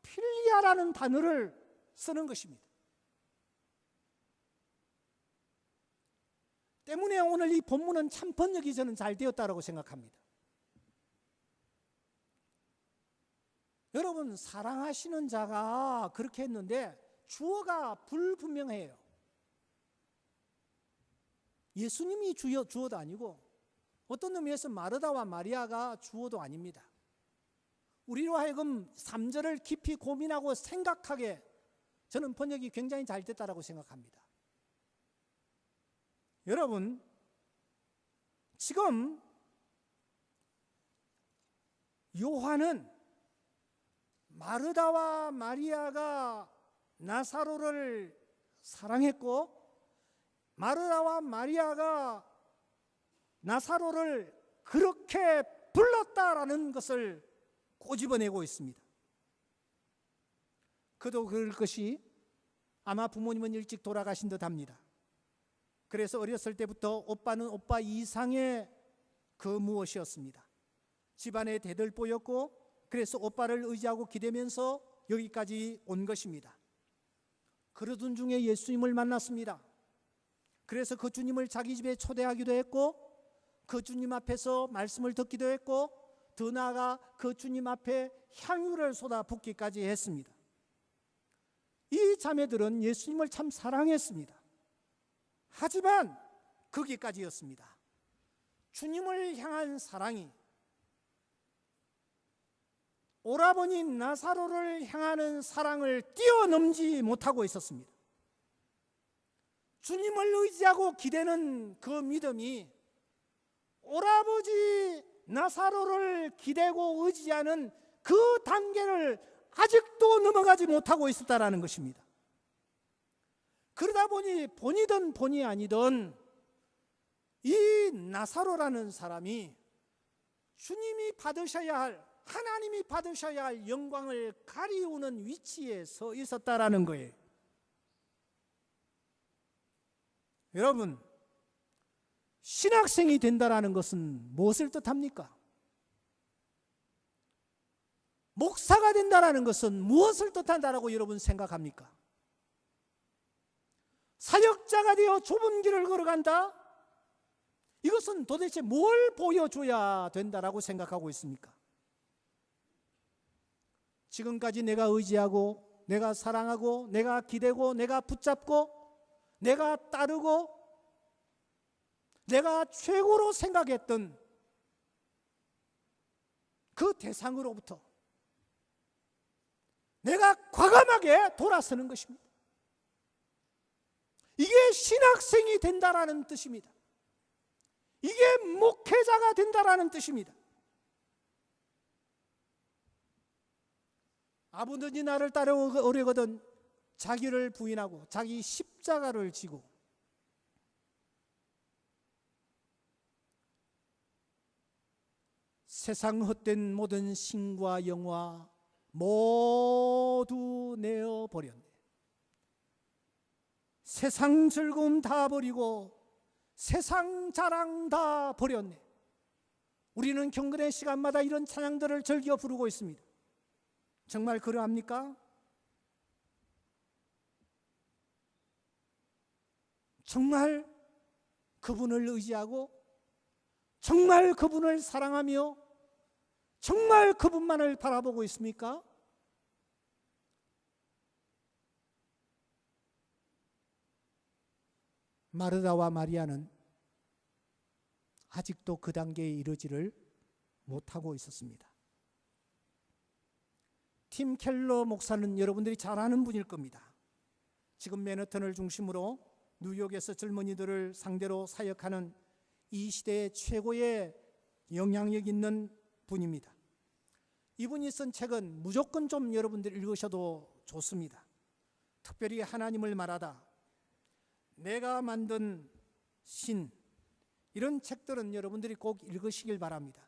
필리아라는 단어를 쓰는 것입니다. 때문에 오늘 이 본문은 참 번역이 저는 잘 되었다고 생각합니다. 여러분 사랑하시는 자가 그렇게 했는데 주어가 불분명해요. 예수님이 주어도 아니고 어떤 의미에서 마르다와 마리아가 주어도 아닙니다. 우리로 하여금 3절을 깊이 고민하고 생각하게 저는 번역이 굉장히 잘 됐다고 생각합니다. 여러분 지금 요한은 마르다와 마리아가 나사로를 사랑했고 마르다와 마리아가 나사로를 그렇게 불렀다라는 것을 꼬집어내고 있습니다. 그도 그럴 것이 아마 부모님은 일찍 돌아가신 듯 합니다. 그래서 어렸을 때부터 오빠는 오빠 이상의 그 무엇이었습니다. 집안의 대들보였고 그래서 오빠를 의지하고 기대면서 여기까지 온 것입니다. 그러던 중에 예수님을 만났습니다. 그래서 그 주님을 자기 집에 초대하기도 했고 그 주님 앞에서 말씀을 듣기도 했고 더 나아가 그 주님 앞에 향유를 쏟아붓기까지 했습니다. 이 자매들은 예수님을 참 사랑했습니다. 하지만 거기까지였습니다. 주님을 향한 사랑이 오라버니 나사로를 향하는 사랑을 뛰어넘지 못하고 있었습니다. 주님을 의지하고 기대는 그 믿음이 오라버지 나사로를 기대고 의지하는 그 단계를 아직도 넘어가지 못하고 있었다라는 것입니다. 그러다 보니 본이든 본이 아니든 이 나사로라는 사람이 주님이 받으셔야 할, 하나님이 받으셔야 할 영광을 가리우는 위치에 서 있었다라는 거예요. 여러분, 신학생이 된다라는 것은 무엇을 뜻합니까? 목사가 된다라는 것은 무엇을 뜻한다라고 여러분 생각합니까? 사역자가 되어 좁은 길을 걸어간다? 이것은 도대체 뭘 보여줘야 된다라고 생각하고 있습니까? 지금까지 내가 의지하고, 내가 사랑하고, 내가 기대고, 내가 붙잡고, 내가 따르고, 내가 최고로 생각했던 그 대상으로부터 내가 과감하게 돌아서는 것입니다. 이게 신학생이 된다라는 뜻입니다. 이게 목회자가 된다라는 뜻입니다. 아무든지 나를 따르려거든 자기를 부인하고 자기 십자가를 지고 세상 헛된 모든 신과 영화 모두 내어버렸네. 세상 즐거움 다 버리고 세상 자랑 다 버렸네. 우리는 경건의 시간마다 이런 찬양들을 즐겨 부르고 있습니다. 정말 그러합니까? 정말 그분을 의지하고 정말 그분을 사랑하며 정말 그분만을 바라보고 있습니까? 마르다와 마리아는 아직도 그 단계에 이르지를 못하고 있었습니다. 팀 켈러 목사는 여러분들이 잘 아는 분일 겁니다. 지금 맨해튼을 중심으로 뉴욕에서 젊은이들을 상대로 사역하는 이 시대의 최고의 영향력 있는 분입니다. 이분이 쓴 책은 무조건 좀 여러분들 읽으셔도 좋습니다. 특별히 하나님을 말하다, 내가 만든 신, 이런 책들은 여러분들이 꼭 읽으시길 바랍니다.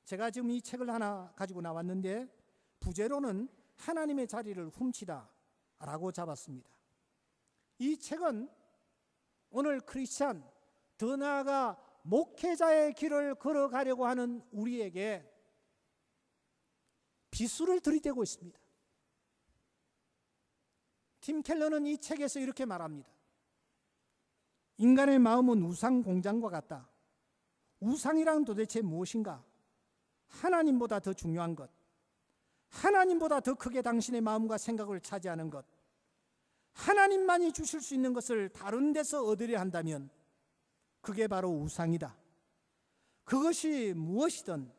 제가 지금 이 책을 하나 가지고 나왔는데 부제로는 하나님의 자리를 훔치다 라고 잡았습니다. 이 책은 오늘 크리스찬, 더 나아가 목회자의 길을 걸어가려고 하는 우리에게 비수를 들이대고 있습니다. 팀 켈러는 이 책에서 이렇게 말합니다. 인간의 마음은 우상 공장과 같다. 우상이란 도대체 무엇인가? 하나님보다 더 중요한 것, 하나님보다 더 크게 당신의 마음과 생각을 차지하는 것, 하나님만이 주실 수 있는 것을 다른 데서 얻으려 한다면 그게 바로 우상이다. 그것이 무엇이든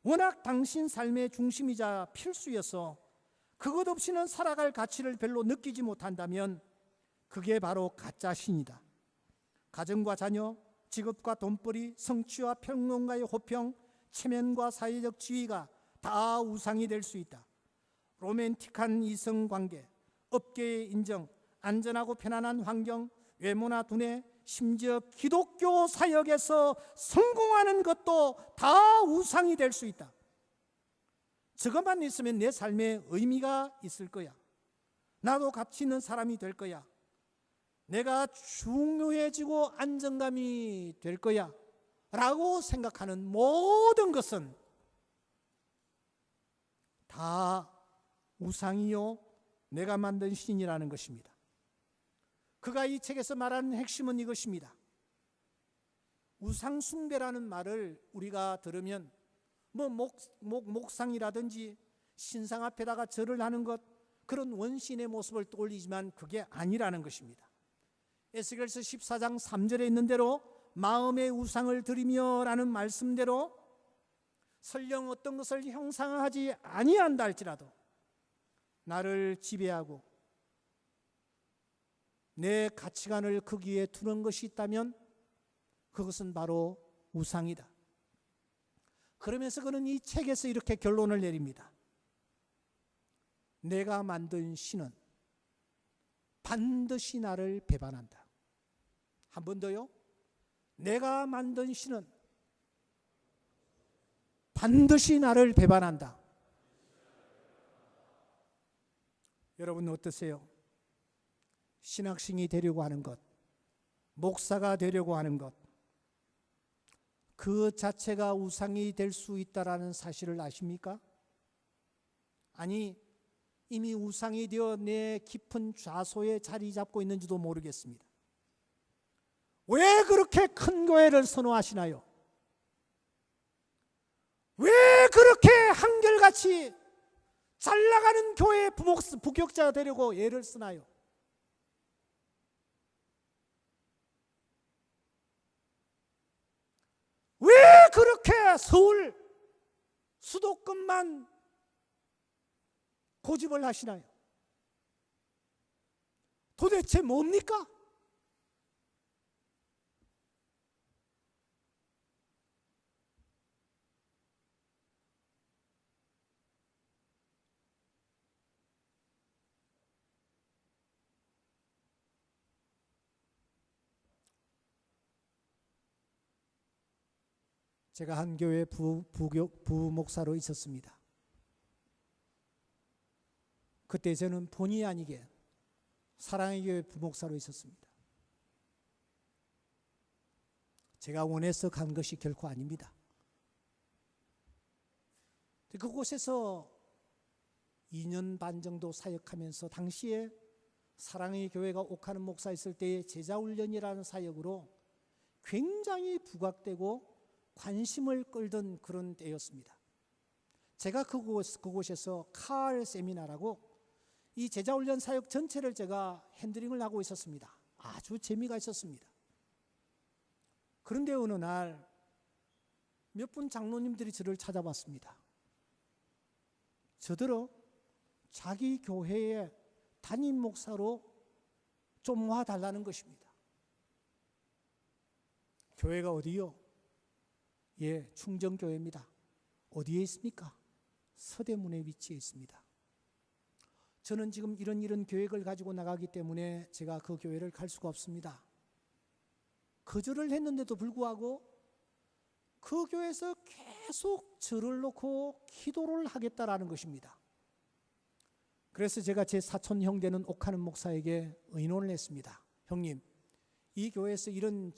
워낙 당신 삶의 중심이자 필수여서 그것 없이는 살아갈 가치를 별로 느끼지 못한다면 그게 바로 가짜 신이다. 가정과 자녀, 직업과 돈벌이, 성취와 평론가의 호평, 체면과 사회적 지위가 다 우상이 될 수 있다. 로맨틱한 이성관계, 업계의 인정, 안전하고 편안한 환경, 외모나 두뇌, 심지어 기독교 사역에서 성공하는 것도 다 우상이 될 수 있다. 저것만 있으면 내 삶에 의미가 있을 거야. 나도 가치 있는 사람이 될 거야. 내가 중요해지고 안정감이 될 거야 라고 생각하는 모든 것은 다 우상이요 내가 만든 신이라는 것입니다. 그가 이 책에서 말하는 핵심은 이것입니다. 우상숭배라는 말을 우리가 들으면 목상이라든지 신상 앞에다가 절을 하는 것, 그런 원신의 모습을 떠올리지만 그게 아니라는 것입니다. 에스겔서 14장 3절에 있는 대로 마음의 우상을 드리며 라는 말씀대로 설령 어떤 것을 형상하지 아니한다 할지라도 나를 지배하고 내 가치관을 거기에 두는 것이 있다면 그것은 바로 우상이다. 그러면서 그는 이 책에서 이렇게 결론을 내립니다. 내가 만든 신은 반드시 나를 배반한다. 한 번 더요. 내가 만든 신은 반드시 나를 배반한다. 여러분 어떠세요? 신학생이 되려고 하는 것, 목사가 되려고 하는 것, 그 자체가 우상이 될 수 있다라는 사실을 아십니까? 아니, 이미 우상이 되어 내 깊은 좌소에 자리 잡고 있는지도 모르겠습니다. 왜 그렇게 큰 교회를 선호하시나요? 왜 그렇게 한결같이 잘 나가는 교회 부격자가 되려고 애를 쓰나요? 왜 그렇게 서울 수도권만 고집을 하시나요? 도대체 뭡니까? 제가 한 교회 부목사로 있었습니다. 그때 저는 본의 아니게 사랑의 교회 부목사로 있었습니다. 제가 원해서 간 것이 결코 아닙니다. 그곳에서 2년 반 정도 사역하면서 당시에 사랑의 교회가 옥하는 목사 있을 때의 제자훈련이라는 사역으로 굉장히 부각되고 관심을 끌던 그런 때였습니다. 제가 그곳에서 칼 세미나라고 이 제자훈련 사역 전체를 제가 핸들링을 하고 있었습니다. 아주 재미가 있었습니다. 그런데 어느 날 몇 분 장로님들이 저를 찾아왔습니다. 저더러 자기 교회의 담임 목사로 좀 와달라는 것입니다. 교회가 어디요? 예, 충정교회입니다. 어디에 있습니까? 서대문에 위치해 있습니다. 저는 지금 이런 계획을 가지고 나가기 때문에 제가 그 교회를 갈 수가 없습니다. 거절을 했는데도 불구하고 그 교회에서 계속 저를 놓고 기도를 하겠다라는 것입니다. 그래서 제가 제 사촌 형 되는 옥하는 목사에게 의논을 했습니다. 형님, 이 교회에서 이런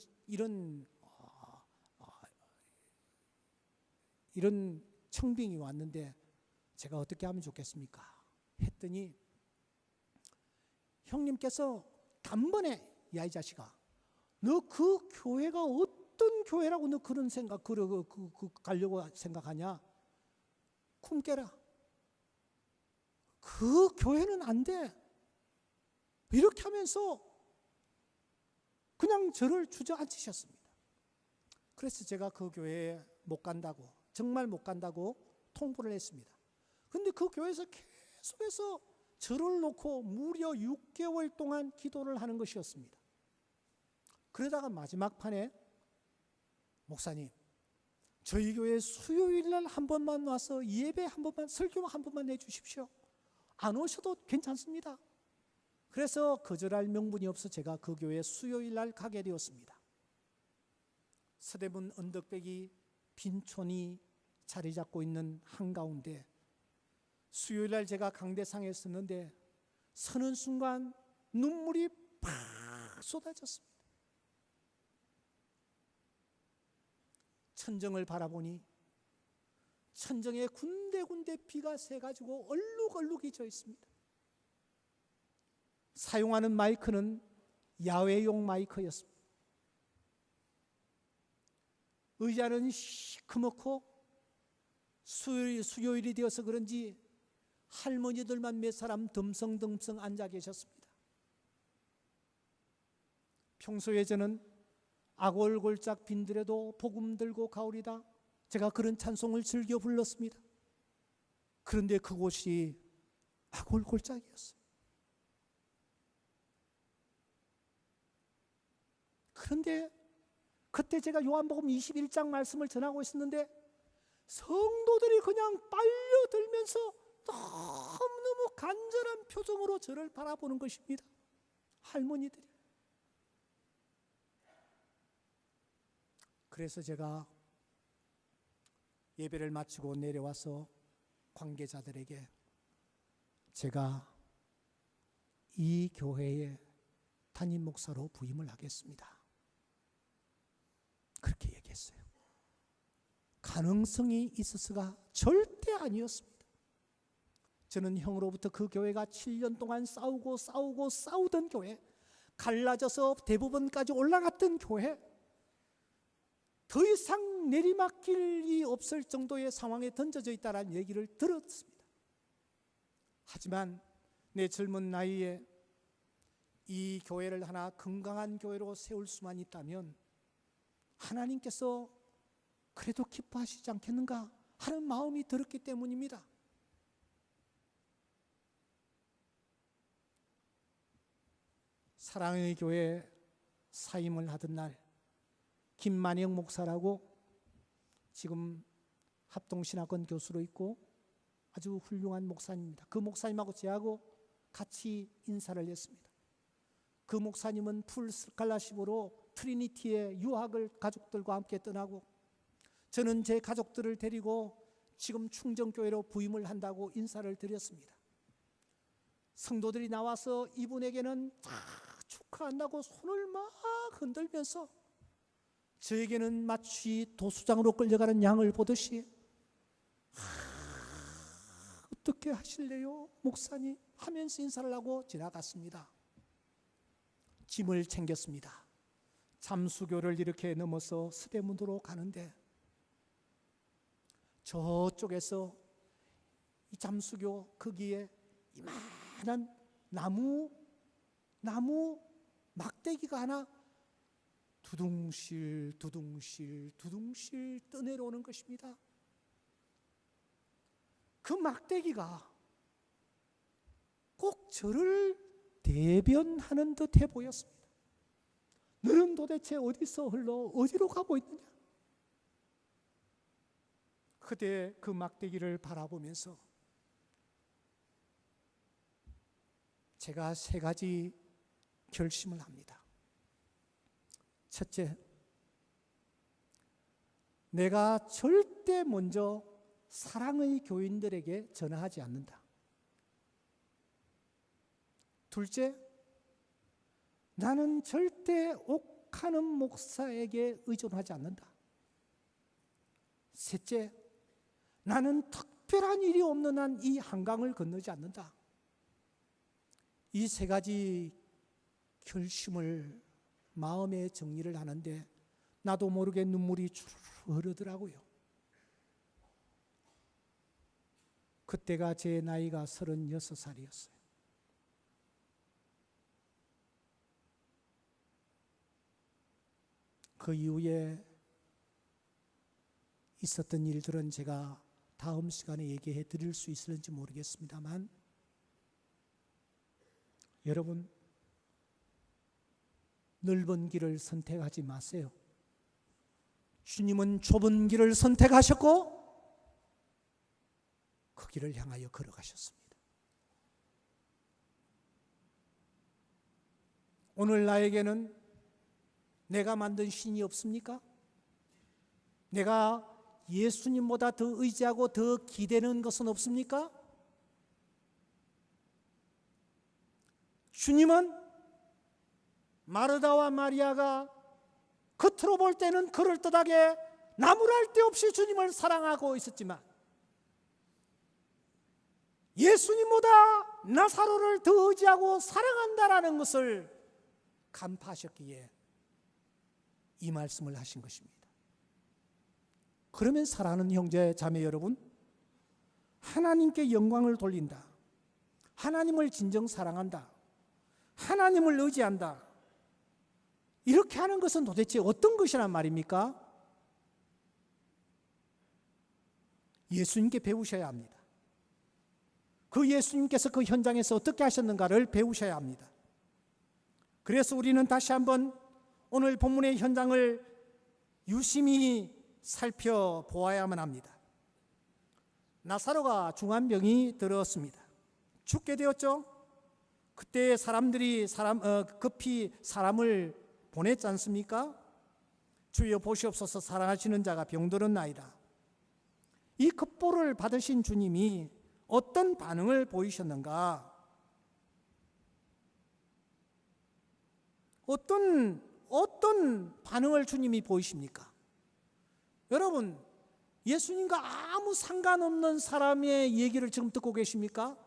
청빙이 왔는데 제가 어떻게 하면 좋겠습니까? 했더니 형님께서 단번에 야 이 자식아, 너 그 교회가 어떤 교회라고 너 그런 생각 가려고 생각하냐? 쿵 깨라. 그 교회는 안 돼. 이렇게 하면서 그냥 저를 주저앉히셨습니다. 그래서 제가 그 교회에 못 간다고, 정말 못 간다고 통보를 했습니다. 그런데 그 교회에서 계속해서 저를 놓고 무려 6개월 동안 기도를 하는 것이었습니다. 그러다가 마지막 판에 목사님, 저희 교회 수요일 날 한 번만 와서 예배 한 번만, 설교 한 번만 해주십시오. 안 오셔도 괜찮습니다. 그래서 거절할 명분이 없어 제가 그 교회 수요일 날 가게 되었습니다. 서대문 언덕배기 빈촌이 자리 잡고 있는 한가운데 수요일 날 제가 강대상에 섰는데 서는 순간 눈물이 팍 쏟아졌습니다. 천정을 바라보니 천정에 군데군데 비가 새가지고 얼룩얼룩이 져 있습니다. 사용하는 마이크는 야외용 마이크였습니다. 의자는 시커멓고 수요일이 되어서 그런지 할머니들만 몇 사람 덤성덤성 앉아 계셨습니다. 평소에 저는 아골골짝 빈들에도 복음 들고 가오리다. 제가 그런 찬송을 즐겨 불렀습니다. 그런데 그곳이 아골골짝이었어요. 그런데 그때 제가 요한복음 21장 말씀을 전하고 있었는데 성도들이 그냥 빨려들면서 너무너무 간절한 표정으로 저를 바라보는 것입니다. 할머니들이. 그래서 제가 예배를 마치고 내려와서 관계자들에게 제가 이 교회의 담임 목사로 부임을 하겠습니다. 그렇게 얘기했어요. 가능성이 있었어가 절대 아니었습니다. 저는 형으로부터 그 교회가 7년 동안 싸우던 교회, 갈라져서 대부분까지 올라갔던 교회, 더 이상 내리막길이 없을 정도의 상황에 던져져 있다는 얘기를 들었습니다. 하지만 내 젊은 나이에 이 교회를 하나 건강한 교회로 세울 수만 있다면 하나님께서 그래도 기뻐하시지 않겠는가 하는 마음이 들었기 때문입니다. 사랑의 교회 사임을 하던 날 김만영 목사라고 지금 합동신학원 교수로 있고 아주 훌륭한 목사님입니다. 그 목사님하고 저하고 같이 인사를 했습니다. 그 목사님은 풀 스칼라십으로 트리니티의 유학을 가족들과 함께 떠나고 저는 제 가족들을 데리고 지금 충정교회로 부임을 한다고 인사를 드렸습니다. 성도들이 나와서 이분에게는 다 축하한다고 손을 막 흔들면서 저에게는 마치 도수장으로 끌려가는 양을 보듯이 어떻게 하실래요 목사님 하면서 인사를 하고 지나갔습니다. 짐을 챙겼습니다. 잠수교를 이렇게 넘어서 서대문으로 가는데 저쪽에서 이 잠수교 거기에 이만한 나무 막대기가 하나 두둥실 떠내려오는 것입니다. 그 막대기가 꼭 저를 대변하는 듯해 보였습니다. 너는 도대체 어디서 흘러 어디로 가고 있느냐? 그때 그 막대기를 바라보면서 제가 3가지 결심을 합니다. 첫째, 내가 절대 먼저 사랑의 교인들에게 전화하지 않는다. 둘째, 나는 절대 옥하는 목사에게 의존하지 않는다. 셋째, 나는 특별한 일이 없는 한 이 한강을 건너지 않는다. 이 3가지 결심을 마음의 정리를 하는데 나도 모르게 눈물이 주르르 흐르더라고요. 그때가 제 나이가 36살이었어요. 그 이후에 있었던 일들은 제가 다음 시간에 얘기해 드릴 수 있을지 모르겠습니다만 여러분 넓은 길을 선택하지 마세요. 주님은 좁은 길을 선택하셨고 그 길을 향하여 걸어가셨습니다. 오늘 나에게는 내가 만든 신이 없습니까? 내가 예수님보다 더 의지하고 더 기대는 것은 없습니까? 주님은 마르다와 마리아가 겉으로 볼 때는 그럴듯하게 나무랄 데 없이 주님을 사랑하고 있었지만 예수님보다 나사로를 더 의지하고 사랑한다라는 것을 간파하셨기에 이 말씀을 하신 것입니다. 그러면 사랑하는 형제 자매 여러분, 하나님께 영광을 돌린다, 하나님을 진정 사랑한다, 하나님을 의지한다, 이렇게 하는 것은 도대체 어떤 것이란 말입니까? 예수님께 배우셔야 합니다. 그 예수님께서 그 현장에서 어떻게 하셨는가를 배우셔야 합니다. 그래서 우리는 다시 한번 오늘 본문의 현장을 유심히 살펴보아야만 합니다. 나사로가 중한 병이 들었습니다. 죽게 되었죠. 그때 사람들이 급히 사람을 보냈지 않습니까? 주여 보시옵소서, 사랑하시는 자가 병들었나이다. 이 급보를 받으신 주님이 어떤 반응을 보이셨는가? 어떤 반응을 주님이 보이십니까? 여러분, 예수님과 아무 상관없는 사람의 얘기를 지금 듣고 계십니까?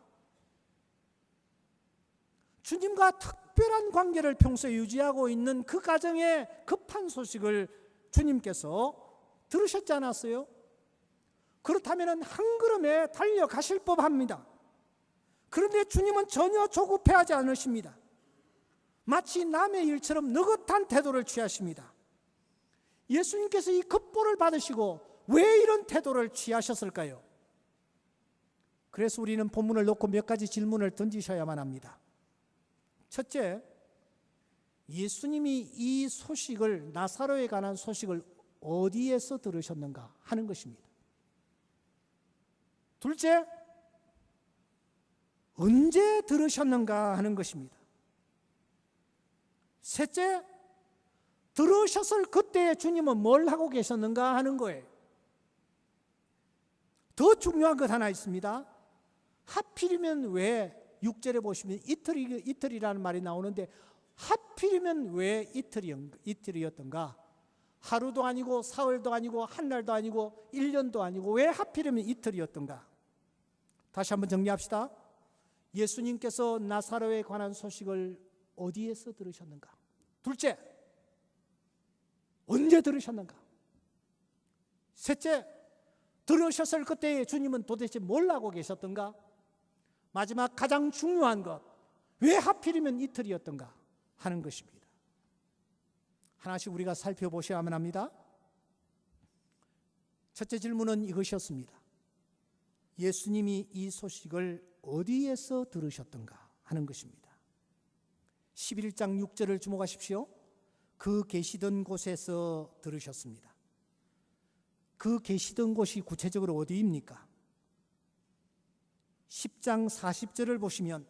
주님과 특별한 관계를 평소에 유지하고 있는 그 가정의 급한 소식을 주님께서 들으셨지 않았어요? 그렇다면 한 걸음에 달려가실 법합니다. 그런데 주님은 전혀 조급해하지 않으십니다. 마치 남의 일처럼 느긋한 태도를 취하십니다. 예수님께서 이 급보를 받으시고 왜 이런 태도를 취하셨을까요? 그래서 우리는 본문을 놓고 몇 가지 질문을 던지셔야만 합니다. 첫째, 예수님이 이 소식을, 나사로에 관한 소식을 어디에서 들으셨는가 하는 것입니다. 둘째, 언제 들으셨는가 하는 것입니다. 셋째, 들으셨을 그때 주님은 뭘 하고 계셨는가 하는 거예요. 더 중요한 것 하나 있습니다. 하필이면 왜 6절에 보시면 이틀이라는 말이 나오는데 하필이면 왜 이틀이었던가? 하루도 아니고 사흘도 아니고 한 달도 아니고 1년도 아니고 왜 하필이면 이틀이었던가? 다시 한번 정리합시다. 예수님께서 나사로에 관한 소식을 어디에서 들으셨는가? 둘째, 언제 들으셨는가? 셋째, 들으셨을 그때에 주님은 도대체 뭘 하고 계셨던가? 마지막 가장 중요한 것, 왜 하필이면 이틀이었던가 하는 것입니다. 하나씩 우리가 살펴보셔야만 합니다. 첫째 질문은 이것이었습니다. 예수님이 이 소식을 어디에서 들으셨던가 하는 것입니다. 11장 6절을 주목하십시오. 그 계시던 곳에서 들으셨습니다. 그 계시던 곳이 구체적으로 어디입니까? 10장 40절을 보시면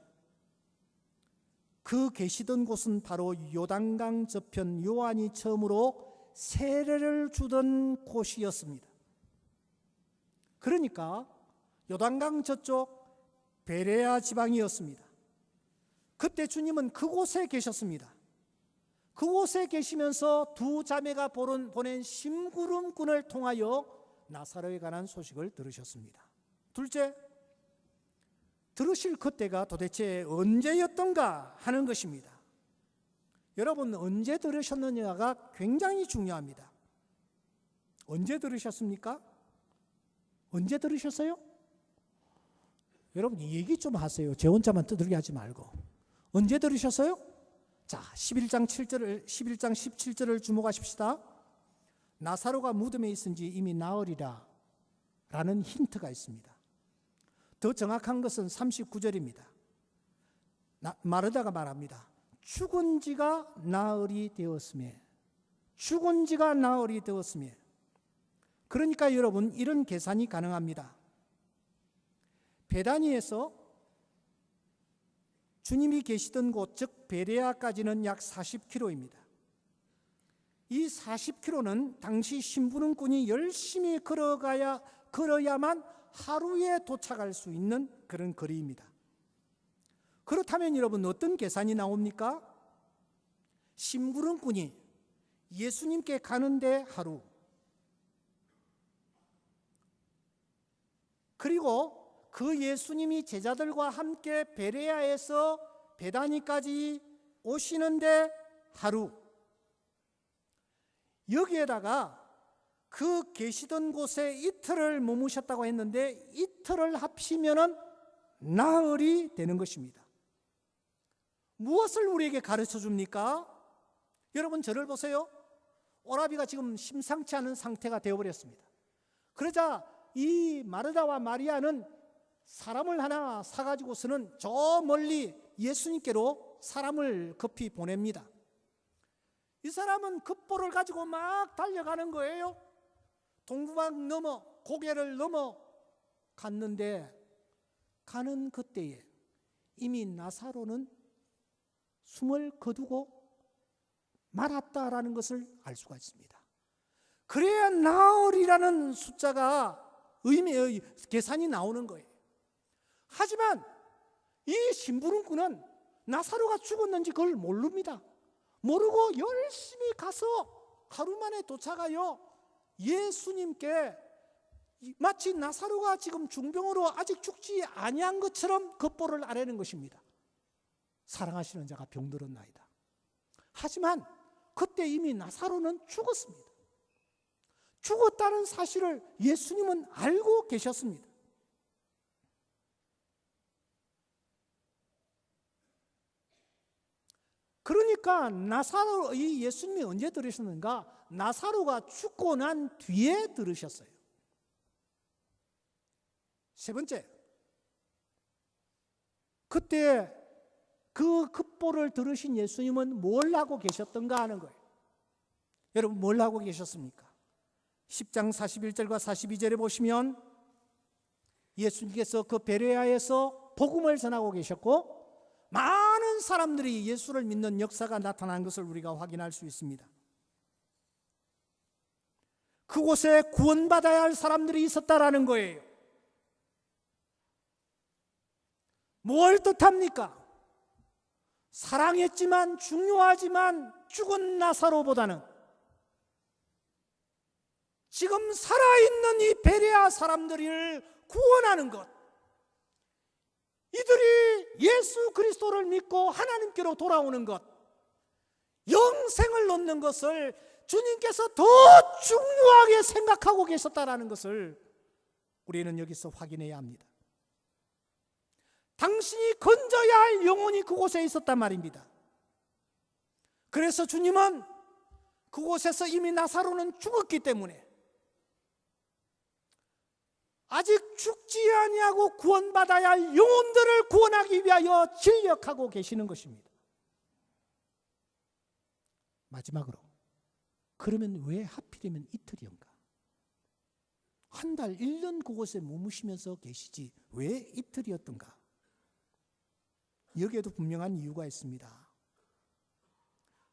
그 계시던 곳은 바로 요단강 저편 요한이 처음으로 세례를 주던 곳이었습니다. 그러니까 요단강 저쪽 베레아 지방이었습니다. 그때 주님은 그곳에 계셨습니다. 그곳에 계시면서 두 자매가 보낸 심부름꾼을 통하여 나사로에 관한 소식을 들으셨습니다. 둘째, 들으실 그때가 도대체 언제였던가 하는 것입니다. 여러분, 언제 들으셨느냐가 굉장히 중요합니다. 언제 들으셨습니까? 언제 들으셨어요? 여러분, 얘기 좀 하세요. 제 혼자만 떠들게 하지 말고. 언제 들으셨어요? 자, 11장 17절을 주목하십시다. 나사로가 무덤에 있은 지 이미 나흘이라 라는 힌트가 있습니다. 더 정확한 것은 39절입니다. 마르다가 말합니다. 죽은 지가 나흘이 되었음에, 죽은 지가 나흘이 되었음에. 그러니까 여러분, 이런 계산이 가능합니다. 베다니에서 주님이 계시던 곳, 즉 베레아까지는 약 40km입니다. 이 40km는 당시 심부름꾼이 열심히 걸어야만 하루에 도착할 수 있는 그런 거리입니다. 그렇다면 여러분, 어떤 계산이 나옵니까? 심부름꾼이 예수님께 가는데 하루, 그리고 그 예수님이 제자들과 함께 베레아에서 베다니까지 오시는데 하루, 여기에다가 그 계시던 곳에 이틀을 머무셨다고 했는데 이틀을 합치면은 나흘이 되는 것입니다. 무엇을 우리에게 가르쳐 줍니까? 여러분 저를 보세요. 오라비가 지금 심상치 않은 상태가 되어버렸습니다. 그러자 이 마르다와 마리아는 사람을 하나 사가지고서는 저 멀리 예수님께로 사람을 급히 보냅니다. 이 사람은 급보를 가지고 막 달려가는 거예요. 동부방 넘어 고개를 넘어 갔는데 가는 그때에 이미 나사로는 숨을 거두고 말았다라는 것을 알 수가 있습니다. 그래야 나흘이라는 숫자가 의미의 계산이 나오는 거예요. 하지만 이 심부름꾼은 나사로가 죽었는지 그걸 모릅니다. 모르고 열심히 가서 하루 만에 도착하여 예수님께 마치 나사로가 지금 중병으로 아직 죽지 아니한 것처럼 급보를 아뢰는 것입니다. 사랑하시는 자가 병들었나이다. 하지만 그때 이미 나사로는 죽었습니다. 죽었다는 사실을 예수님은 알고 계셨습니다. 그러니까 나사로, 이 예수님이 언제 들으셨는가? 나사로가 죽고 난 뒤에 들으셨어요. 세 번째, 그때 그 급보를 들으신 예수님은 뭘 하고 계셨던가 하는 거예요. 여러분 뭘 하고 계셨습니까? 10장 41절과 42절에 보시면 예수님께서 그 베레아에서 복음을 전하고 계셨고 많은 사람들이 예수를 믿는 역사가 나타난 것을 우리가 확인할 수 있습니다. 그곳에 구원받아야 할 사람들이 있었다라는 거예요. 뭘 뜻합니까? 사랑했지만 중요하지만 죽은 나사로보다는 지금 살아있는 이 베레아 사람들을 구원하는 것, 이들이 예수 그리스도를 믿고 하나님께로 돌아오는 것, 영생을 얻는 것을 주님께서 더 중요하게 생각하고 계셨다라는 것을 우리는 여기서 확인해야 합니다. 당신이 건져야 할 영혼이 그곳에 있었단 말입니다. 그래서 주님은 그곳에서 이미 나사로는 죽었기 때문에 아직 죽지 아니하고 구원받아야 할 영혼들을 구원하기 위하여 진력하고 계시는 것입니다. 마지막으로, 그러면 왜 하필이면 이틀이었는가? 한 달, 1년 그곳에 머무시면서 계시지 왜 이틀이었던가? 여기에도 분명한 이유가 있습니다.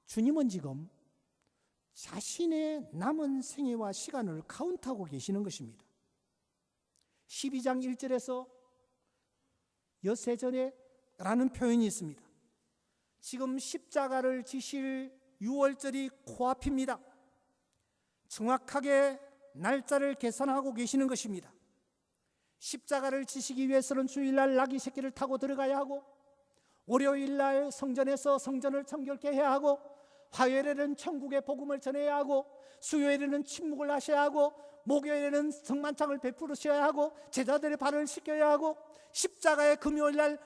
주님은 지금 자신의 남은 생애와 시간을 카운트하고 계시는 것입니다. 12장 1절에서 엿새 전에 라는 표현이 있습니다. 지금 십자가를 지실 6월절이 코앞입니다. 정확하게 날짜를 계산하고 계시는 것입니다. 십자가를 지시기 위해서는 주일날 나귀 새끼를 타고 들어가야 하고, 월요일날 성전에서 성전을 청결케 해야 하고, 화요일에는 천국의 복음을 전해야 하고, 수요일에는 침묵을 하셔야 하고, 목요일에는 성만찬을 베푸셔야 하고, 제자들의 발을 씻겨야 하고, 십자가의 금요일날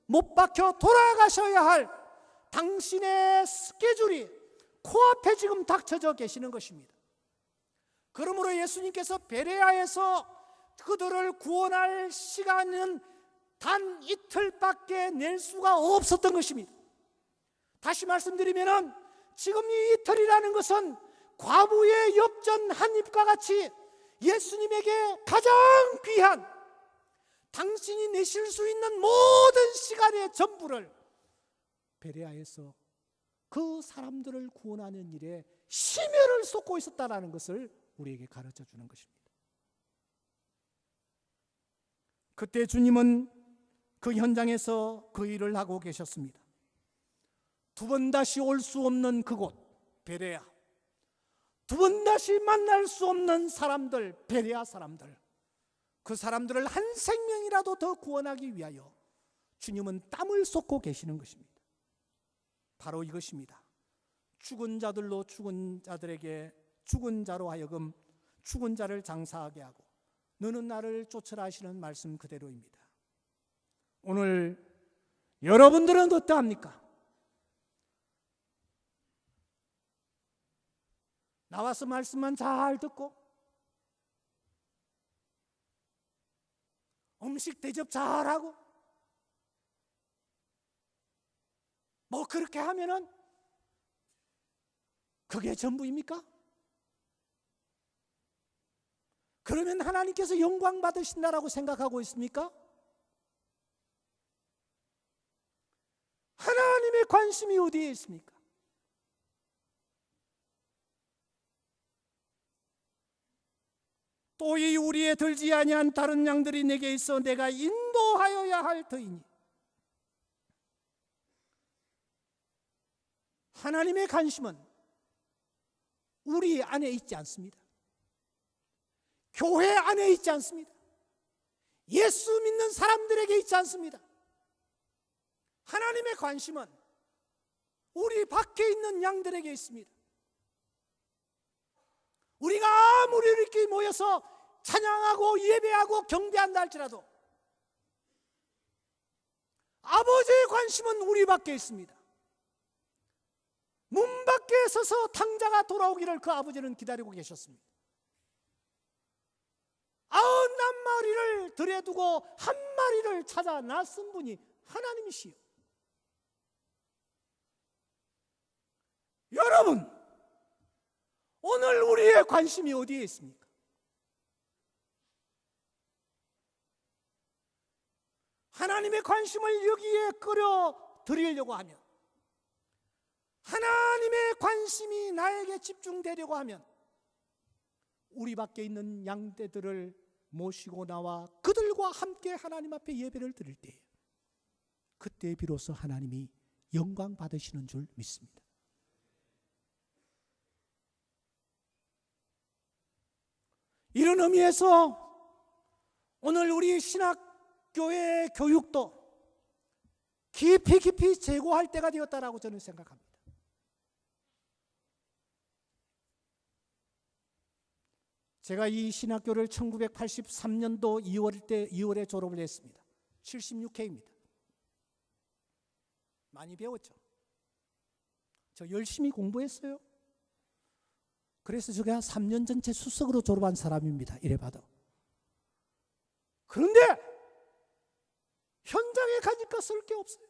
못 박혀 돌아가셔야 할 당신의 스케줄이 코앞에 지금 닥쳐져 계시는 것입니다. 그러므로 예수님께서 베레아에서 그들을 구원할 시간은 단 이틀밖에 낼 수가 없었던 것입니다. 다시 말씀드리면 지금 이 이틀이라는 것은 과부의 엽전 한 입과 같이 예수님에게 가장 귀한, 당신이 내실 수 있는 모든 시간의 전부를 베레아에서 그 사람들을 구원하는 일에 심혈을 쏟고 있었다는 것을 우리에게 가르쳐 주는 것입니다. 그때 주님은 그 현장에서 그 일을 하고 계셨습니다. 두 번 다시 올 수 없는 그곳 베레아, 두 번 다시 만날 수 없는 사람들, 베레아 사람들, 그 사람들을 한 생명이라도 더 구원하기 위하여 주님은 땀을 쏟고 계시는 것입니다. 바로 이것입니다. 죽은 자들로 죽은 자들에게 죽은 자로 하여금 죽은 자를 장사하게 하고 너는 나를 쫓으라 하시는 말씀 그대로입니다. 오늘 여러분들은 어떠합니까? 나와서 말씀만 잘 듣고 음식 대접 잘하고 뭐 그렇게 하면은 그게 전부입니까? 그러면 하나님께서 영광 받으신다라고 생각하고 있습니까? 하나님의 관심이 어디에 있습니까? 또 이 우리에 들지 아니한 다른 양들이 내게 있어 내가 인도하여야 할 터이니 하나님의 관심은 우리 안에 있지 않습니다. 교회 안에 있지 않습니다. 예수 믿는 사람들에게 있지 않습니다. 하나님의 관심은 우리 밖에 있는 양들에게 있습니다. 우리가 아무리 이렇게 모여서 찬양하고 예배하고 경배한다 할지라도 아버지의 관심은 우리 밖에 있습니다. 문 밖에 서서 탕자가 돌아오기를 그 아버지는 기다리고 계셨습니다. 99마리를 들여두고 한 마리를 찾아 낳은 분이 하나님이시요. 여러분, 오늘 우리의 관심이 어디에 있습니까? 하나님의 관심을 여기에 끌어들이려고 하면, 하나님의 관심이 나에게 집중되려고 하면 우리 밖에 있는 양떼들을 모시고 나와 그들과 함께 하나님 앞에 예배를 드릴 때에 그때 비로소 하나님이 영광 받으시는 줄 믿습니다. 이런 의미에서 오늘 우리 신학교의 교육도 깊이 재고할 때가 되었다라고 저는 생각합니다. 제가 이 신학교를 1983년도 2월에 졸업을 했습니다. 76회입니다. 많이 배웠죠. 저 열심히 공부했어요. 그래서 제가 3년 전체 수석으로 졸업한 사람입니다. 이래봐도. 그런데 현장에 가니까 쓸 게 없어요.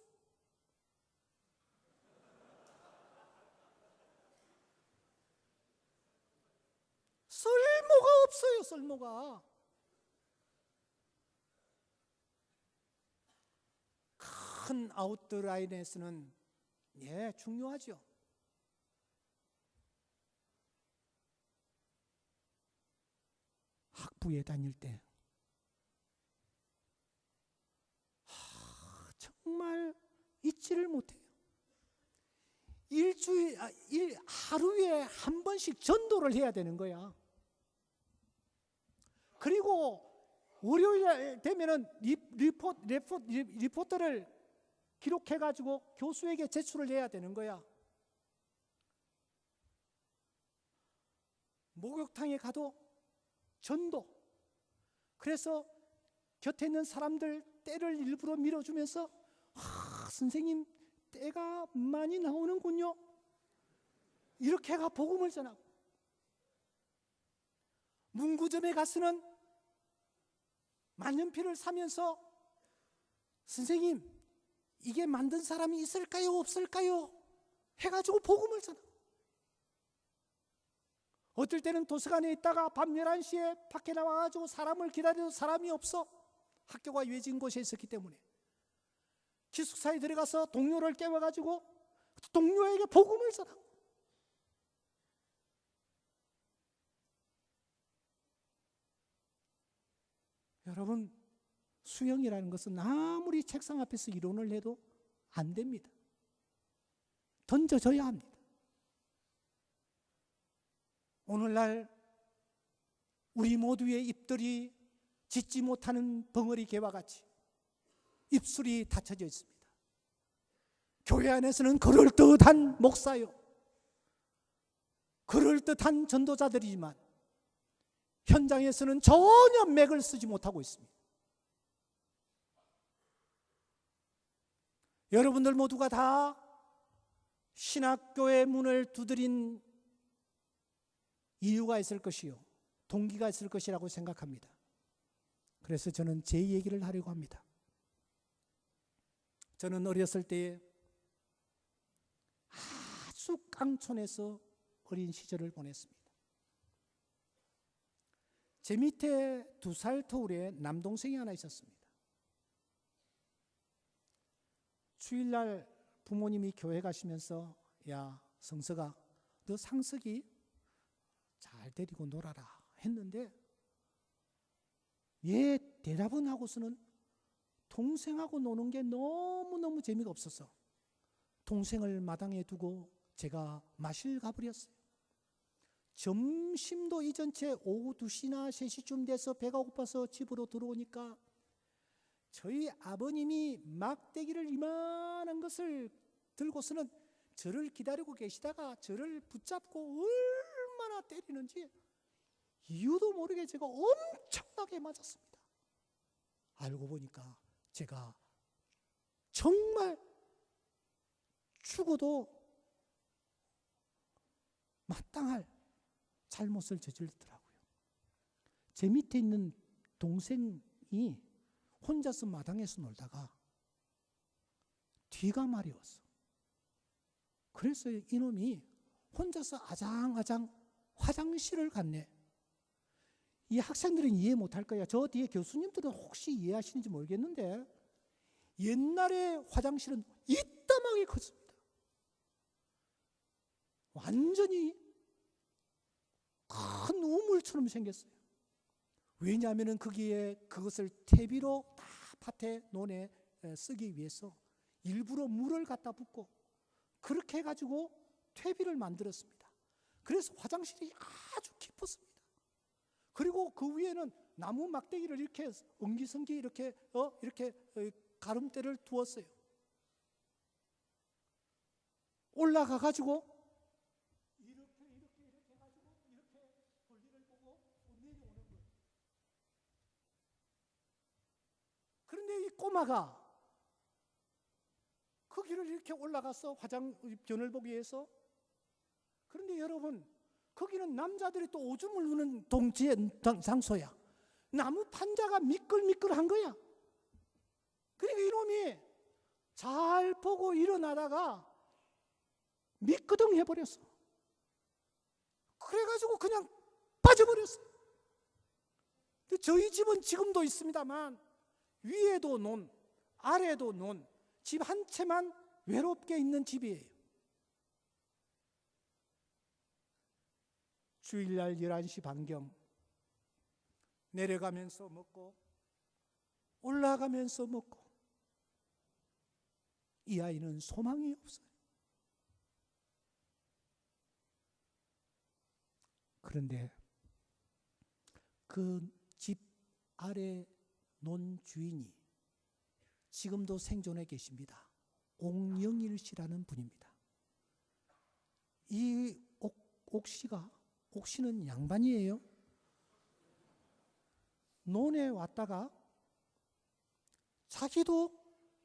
쓸모가 없어요. 쓸모가. 큰 아웃라인에서는 중요하죠. 학부에 다닐 때 정말 잊지를 못해요. 하루에 한 번씩 전도를 해야 되는 거야. 그리고 월요일 되면은 리포트를 기록해가지고 교수에게 제출을 해야 되는 거야. 목욕탕에 가도 전도. 그래서 곁에 있는 사람들 때를 일부러 밀어주면서 선생님 때가 많이 나오는군요. 이렇게 해가 복음을 전하고, 문구점에 가서는 만년필을 사면서 선생님 이게 만든 사람이 있을까요 없을까요 해가지고 복음을 전하고, 어떨 때는 도서관에 있다가 밤 11시에 밖에 나와가지고 사람을 기다려도 사람이 없어. 학교가 외진 곳에 있었기 때문에 기숙사에 들어가서 동료를 깨워가지고 동료에게 복음을 전하고, 여러분, 수영이라는 것은 아무리 책상 앞에서 이론을 해도 안 됩니다. 던져져야 합니다. 오늘날 우리 모두의 입들이 짖지 못하는 벙어리 개와 같이 입술이 닫혀져 있습니다. 교회 안에서는 그럴듯한 목사요, 그럴듯한 전도자들이지만 현장에서는 전혀 맥을 쓰지 못하고 있습니다. 여러분들 모두가 다 신학교의 문을 두드린 이유가 있을 것이요, 동기가 있을 것이라고 생각합니다. 그래서 저는 제 얘기를 하려고 합니다. 저는 어렸을 때에 아주 깡촌에서 어린 시절을 보냈습니다. 제 밑에 2살 터울에 남동생이 하나 있었습니다. 주일날 부모님이 교회 가시면서 야 성석아, 너 상석이 잘 데리고 놀아라 했는데 얘 대답은 하고서는 동생하고 노는 게 너무너무 재미가 없어서 동생을 마당에 두고 제가 마실 가버렸어요. 점심도 잊은 채 오후 2시나 3시쯤 돼서 배가 고파서 집으로 들어오니까 저희 아버님이 막대기를 이만한 것을 들고서는 저를 기다리고 계시다가 저를 붙잡고 얼마나 때리는지 이유도 모르게 제가 엄청나게 맞았습니다. 알고 보니까 제가 정말 죽어도 마땅할 잘못을 저질렀더라고요. 제 밑에 있는 동생이 혼자서 마당에서 놀다가 뒤가 마려웠어. 그래서 이놈이 혼자서 아장아장 화장실을 갔네. 이 학생들은 이해 못할 거야. 저 뒤에 교수님들은 혹시 이해하시는지 모르겠는데 옛날에 화장실은 이따만하게 컸습니다. 완전히 큰 우물처럼 생겼어요. 왜냐하면 거기에 그것을 퇴비로 다 밭에 논에 쓰기 위해서 일부러 물을 갖다 붓고 그렇게 해가지고 퇴비를 만들었습니다. 그래서 화장실이 아주 깊었습니다. 그리고 그 위에는 나무 막대기를 이렇게 엉기성기 이렇게 가름대를 두었어요. 올라가 가지고 이렇게 해가지고 이렇게 볼일을 보고 내려오는 거예요. 그런데 이 꼬마가 그 길을 이렇게 올라가서 변을 보기 위해서. 그런데 여러분, 거기는 남자들이 또 오줌을 누는 장소야. 나무 판자가 미끌미끌한 거야. 그러니까 이놈이 잘 보고 일어나다가 미끄덩 해버렸어. 그래가지고 그냥 빠져버렸어. 근데 저희 집은 지금도 있습니다만 위에도 논, 아래도 논, 집 한 채만 외롭게 있는 집이에요. 주일날 11시 반경 내려가면서 먹고 올라가면서 먹고 이 아이는 소망이 없어요. 그런데 그 집 아래 논 주인이 지금도 생존해 계십니다. 옥영일 씨라는 분입니다. 이 옥씨는 양반이에요. 논에 왔다가 자기도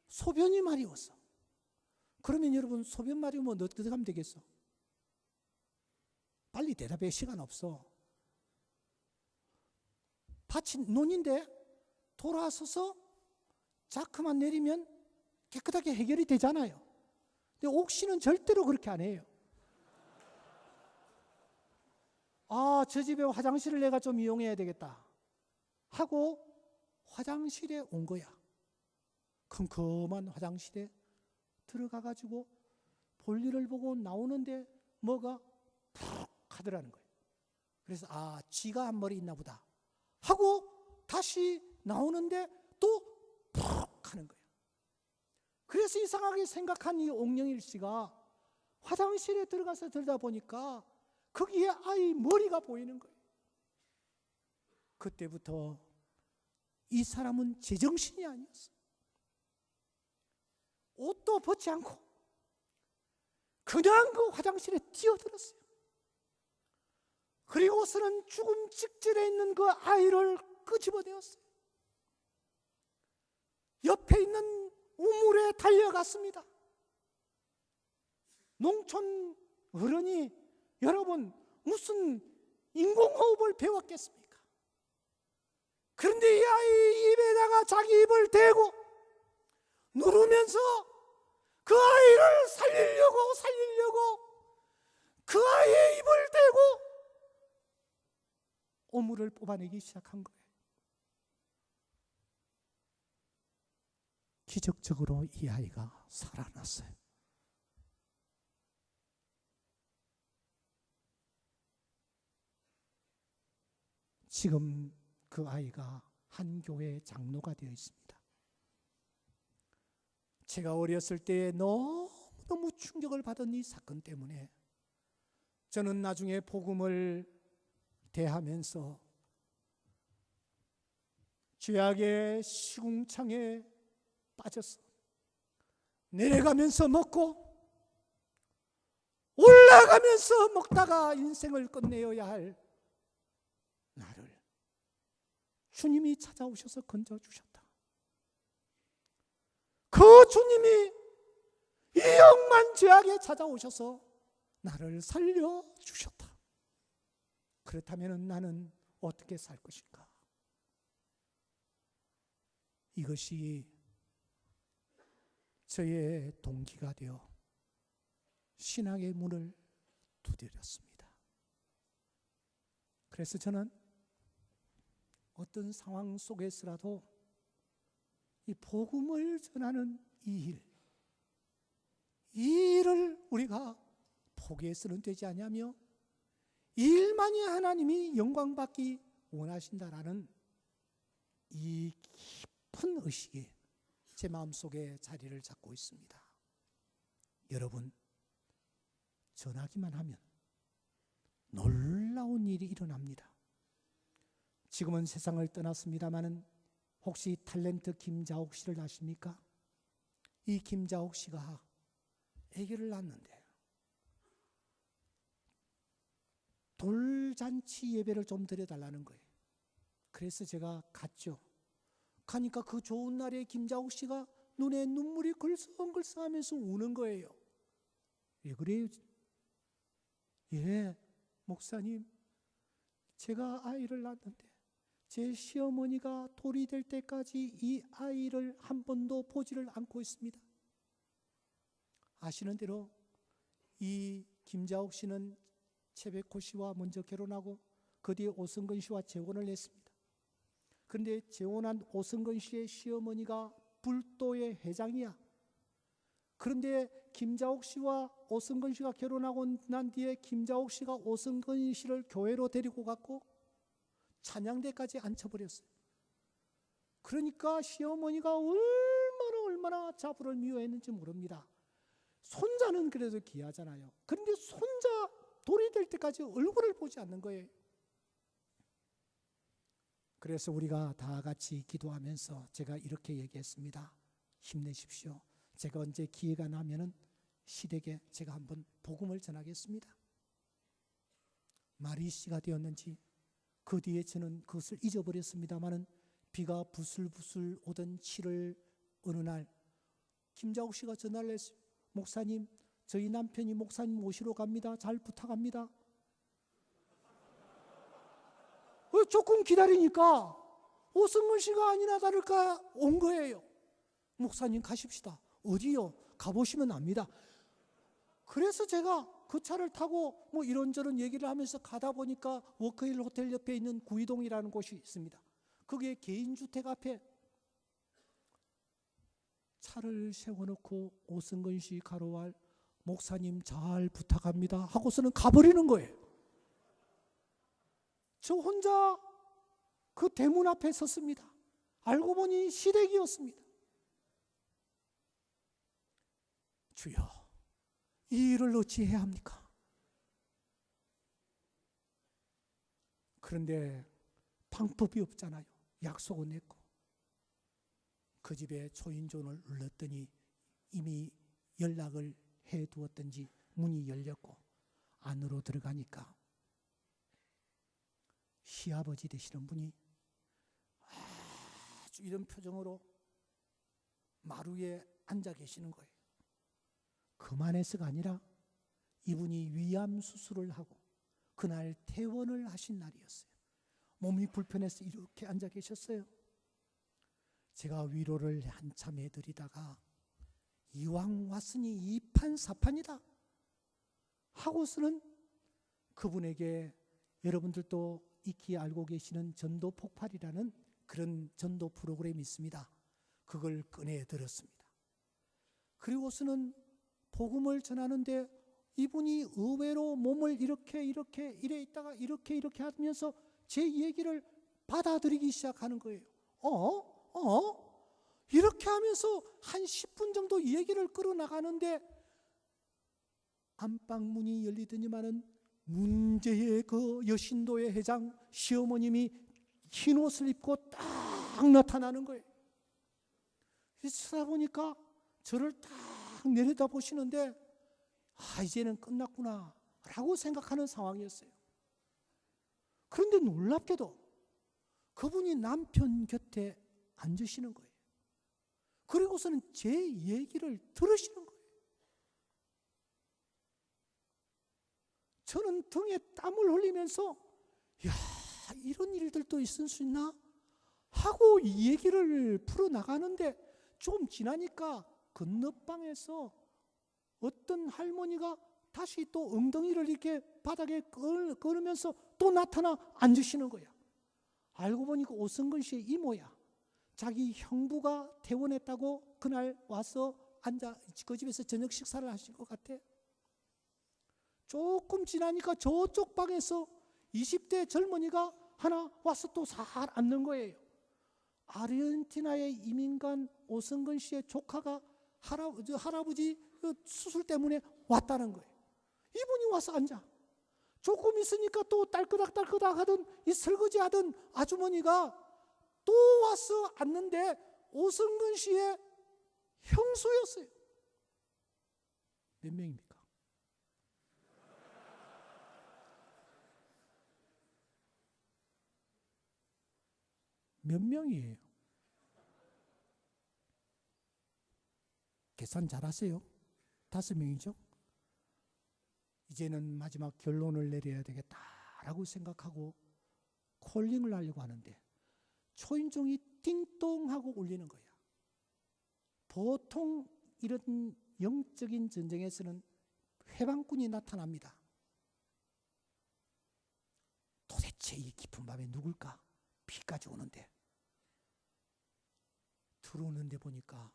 소변이 마려웠어. 그러면 여러분, 소변 마려우면 어떻게 하면 되겠어? 빨리 대답해, 시간 없어. 밭이 논인데 돌아서서 자크만 내리면 깨끗하게 해결이 되잖아요. 근데 옥씨는 절대로 그렇게 안 해요. 아, 저 집에 화장실을 내가 좀 이용해야 되겠다 하고 화장실에 온 거야. 컴컴한 화장실에 들어가가지고 볼일을 보고 나오는데 뭐가 푹 하더라는 거예요. 그래서 아, 쥐가 한 머리 있나 보다 하고 다시 나오는데 또 푹 하는 거예요. 그래서 이상하게 생각한 이 옥영일 씨가 화장실에 들어가서 들다 보니까 거기에 아이 머리가 보이는 거예요. 그때부터 이 사람은 제정신이 아니었어. 옷도 벗지 않고 그냥 그 화장실에 뛰어들었어요. 그리고서는 죽음 직전에 있는 그 아이를 끄집어내었어요. 옆에 있는 우물에 달려갔습니다. 농촌 어른이 여러분 무슨 인공호흡을 배웠겠습니까? 그런데 이 아이 입에다가 자기 입을 대고 누르면서 그 아이를 살리려고 그 아이의 입을 대고 오물을 뽑아내기 시작한 거예요. 기적적으로 이 아이가 살아났어요. 지금 그 아이가 한 교회 장로가 되어 있습니다. 제가 어렸을 때 너무 충격을 받은 이 사건 때문에 저는 나중에 복음을 대하면서 죄악의 시궁창에 빠져서 내려가면서 먹고 올라가면서 먹다가 인생을 끝내어야 할 나를 주님이 찾아오셔서 건져주셨다. 그 주님이 이 억만 죄악에 찾아오셔서 나를 살려주셨다. 그렇다면 나는 어떻게 살 것인가? 이것이 저의 동기가 되어 신앙의 문을 두드렸습니다. 그래서 저는 어떤 상황 속에서라도 이 복음을 전하는 이 일을 우리가 포기해서는 되지 아니하며 이 일만이 하나님이 영광받기 원하신다라는 이 깊은 의식이 제 마음속에 자리를 잡고 있습니다. 여러분, 전하기만 하면 놀라운 일이 일어납니다. 지금은 세상을 떠났습니다마는 혹시 탤런트 김자옥 씨를 아십니까? 이 김자옥 씨가 아기를 낳았는데 돌잔치 예배를 좀 드려달라는 거예요. 그래서 제가 갔죠. 가니까 그 좋은 날에 김자옥 씨가 눈에 눈물이 글썽글썽하면서 우는 거예요. 왜 그래요? 예, 목사님, 제가 아이를 낳았는데 제 시어머니가 돌이 될 때까지 이 아이를 한 번도 보지를 않고 있습니다. 아시는 대로 이 김자옥 씨는 최백호 씨와 먼저 결혼하고 그 뒤에 오승근 씨와 재혼을 했습니다. 그런데 재혼한 오승근 씨의 시어머니가 불도의 회장이야. 그런데 김자옥 씨와 오승근 씨가 결혼하고 난 뒤에 김자옥 씨가 오승근 씨를 교회로 데리고 갔고 찬양대까지 앉혀버렸어요. 그러니까 시어머니가 얼마나 자부를 미워했는지 모릅니다. 손자는 그래도 귀하잖아요. 그런데 손자 돌이 될 때까지 얼굴을 보지 않는 거예요. 그래서 우리가 다 같이 기도하면서 제가 이렇게 얘기했습니다. 힘내십시오. 제가 언제 기회가 나면은 시댁에 제가 한번 복음을 전하겠습니다. 말이 씨가 되었는지 그 뒤에 저는 그것을 잊어버렸습니다마는 비가 부슬부슬 오던 7월 어느 날 김자옥 씨가 전화를 했어요. 목사님, 저희 남편이 목사님 모시러 갑니다. 잘 부탁합니다. 조금 기다리니까 오승근 씨가 아니나 다를까 온 거예요. 목사님 가십시다. 어디요? 가보시면 압니다. 그래서 제가 그 차를 타고 뭐 이런저런 얘기를 하면서 가다 보니까 워크힐 호텔 옆에 있는 구이동이라는 곳이 있습니다. 그게 개인주택 앞에 차를 세워놓고 오승근 씨 가로왈 목사님 잘 부탁합니다 하고서는 가버리는 거예요. 저 혼자 그 대문 앞에 섰습니다. 알고 보니 시댁이었습니다. 주여, 이 일을 어찌 해야 합니까? 그런데 방법이 없잖아요. 약속은 했고. 그 집에 초인종을 눌렀더니 이미 연락을 해두었던지 문이 열렸고 안으로 들어가니까 시아버지 되시는 분이 아주 이런 표정으로 마루에 앉아 계시는 거예요. 그만해서가 아니라 이분이 위암 수술을 하고 그날 퇴원을 하신 날이었어요. 몸이 불편해서 이렇게 앉아 계셨어요. 제가 위로를 한참 해드리다가 이왕 왔으니 이판사판이다 하고서는 그분에게 여러분들도 익히 알고 계시는 전도 폭발이라는 그런 전도 프로그램이 있습니다. 그걸 꺼내 들었습니다. 그리고서는 복음을 전하는데 이분이 의외로 몸을 이래 있다가 이렇게 하면서 제 얘기를 받아들이기 시작하는 거예요. 이렇게 하면서 한 10분 정도 이 얘기를 끌어나가는데 안방문이 열리더니만은 문제의 그 여신도의 회장 시어머님이 흰 옷을 입고 딱 나타나는 거예요. 쳐다보니까 저를 딱 내려다 보시는데 이제는 끝났구나 라고 생각하는 상황이었어요. 그런데 놀랍게도 그분이 남편 곁에 앉으시는 거예요. 그리고서는 제 얘기를 들으시는 거예요. 저는 등에 땀을 흘리면서 이런 일들도 있을 수 있나? 하고 이 얘기를 풀어나가는데 좀 지나니까 건너방에서 어떤 할머니가 다시 또 엉덩이를 이렇게 바닥에 걸으면서 또 나타나 앉으시는 거야. 알고 보니까 오승근 씨의 이모야. 자기 형부가 퇴원했다고 그날 와서 앉아 그 집에서 저녁 식사를 하신 것 같아. 조금 지나니까 저쪽 방에서 20대 젊은이가 하나 와서 또 잘 앉는 거예요. 아르헨티나의 이민간 오승근 씨의 조카가 할아버지 수술 때문에 왔다는 거예요. 이분이 와서 앉아. 조금 있으니까 또 딸끄닥 하던 이 설거지 하던 아주머니가 또 와서 앉는데 오승근 씨의 형수였어요. 몇 명입니까? 몇 명이에요? 계산 잘하세요? 5명이죠? 이제는 마지막 결론을 내려야 되겠다라고 생각하고 콜링을 하려고 하는데 초인종이 띵동하고 울리는 거야. 보통 이런 영적인 전쟁에서는 회방꾼이 나타납니다. 도대체 이 깊은 밤에 누굴까? 비까지 오는데 들어오는데 보니까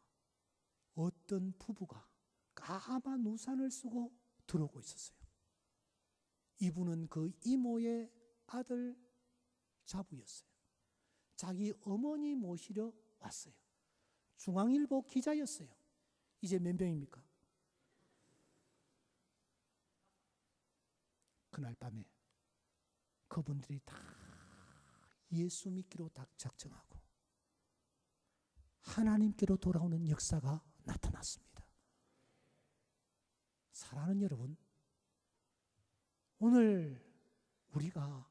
어떤 부부가 까만 우산을 쓰고 들어오고 있었어요. 이분은 그 이모의 아들 자부였어요. 자기 어머니 모시러 왔어요. 중앙일보 기자였어요. 이제 몇 명입니까? 그날 밤에 그분들이 다 예수 믿기로 다 작정하고 하나님께로 돌아오는 역사가 나타났습니다. 사랑하는 여러분, 오늘 우리가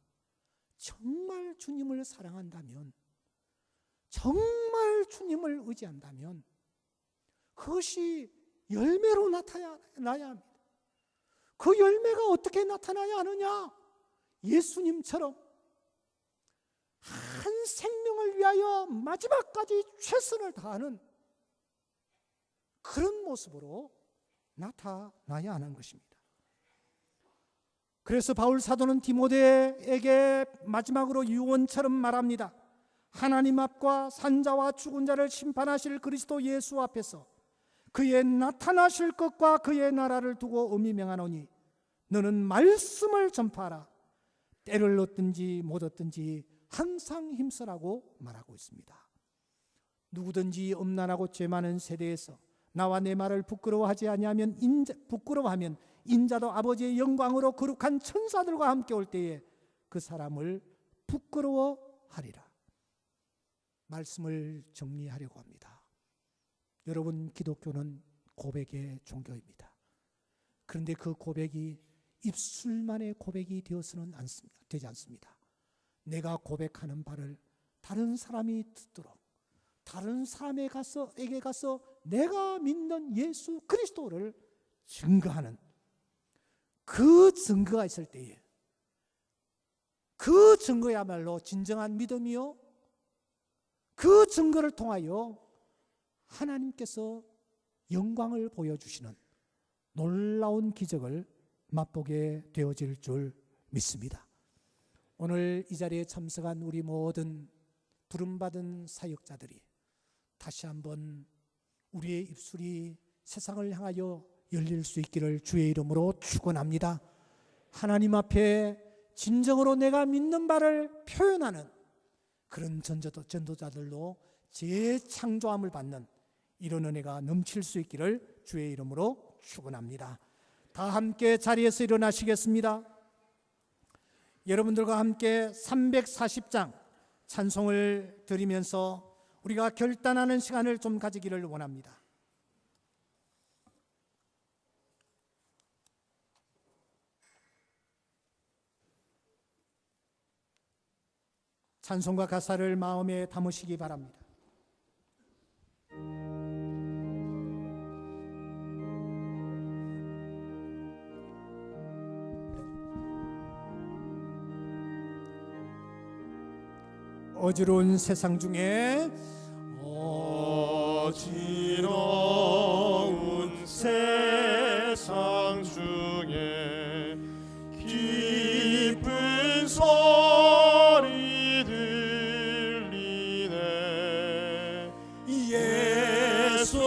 정말 주님을 사랑한다면, 정말 주님을 의지한다면 그것이 열매로 나타나야 합니다. 그 열매가 어떻게 나타나야 하느냐? 예수님처럼 한 생명을 위하여 마지막까지 최선을 다하는 그런 모습으로 나타나야 하는 것입니다. 그래서 바울 사도는 디모데에게 마지막으로 유언처럼 말합니다. 하나님 앞과 산자와 죽은 자를 심판하실 그리스도 예수 앞에서 그의 나타나실 것과 그의 나라를 두고 엄히 명하노니 너는 말씀을 전파하라. 때를 얻든지 못 얻든지 항상 힘쓰라고 말하고 있습니다. 누구든지 엄난하고 죄 많은 세대에서 나와 내 말을 부끄러워하지 아니하면 부끄러워하면 인자도 아버지의 영광으로 거룩한 천사들과 함께 올 때에 그 사람을 부끄러워하리라. 말씀을 정리하려고 합니다. 여러분, 기독교는 고백의 종교입니다. 그런데 그 고백이 입술만의 고백이 되지 않습니다. 내가 고백하는 바를 다른 사람이 듣도록 다른 사람에게 가서 내가 믿는 예수 그리스도를 증거하는 그 증거가 있을 때에 그 증거야말로 진정한 믿음이요, 그 증거를 통하여 하나님께서 영광을 보여주시는 놀라운 기적을 맛보게 되어질 줄 믿습니다. 오늘 이 자리에 참석한 우리 모든 부름받은 사역자들이 다시 한번 우리의 입술이 세상을 향하여 열릴 수 있기를 주의 이름으로 축원합니다. 하나님 앞에 진정으로 내가 믿는 바를 표현하는 그런 전도자들로 재창조함을 받는 이런 은혜가 넘칠 수 있기를 주의 이름으로 축원합니다. 다 함께 자리에서 일어나시겠습니다. 여러분들과 함께 340장 찬송을 드리면서 우리가 결단하는 시간을 좀 가지기를 원합니다. 찬송과 가사를 마음에 담으시기 바랍니다. 어지러운 세상 중에 어지러운 세상 중에 기쁜 소리 들리네. 예수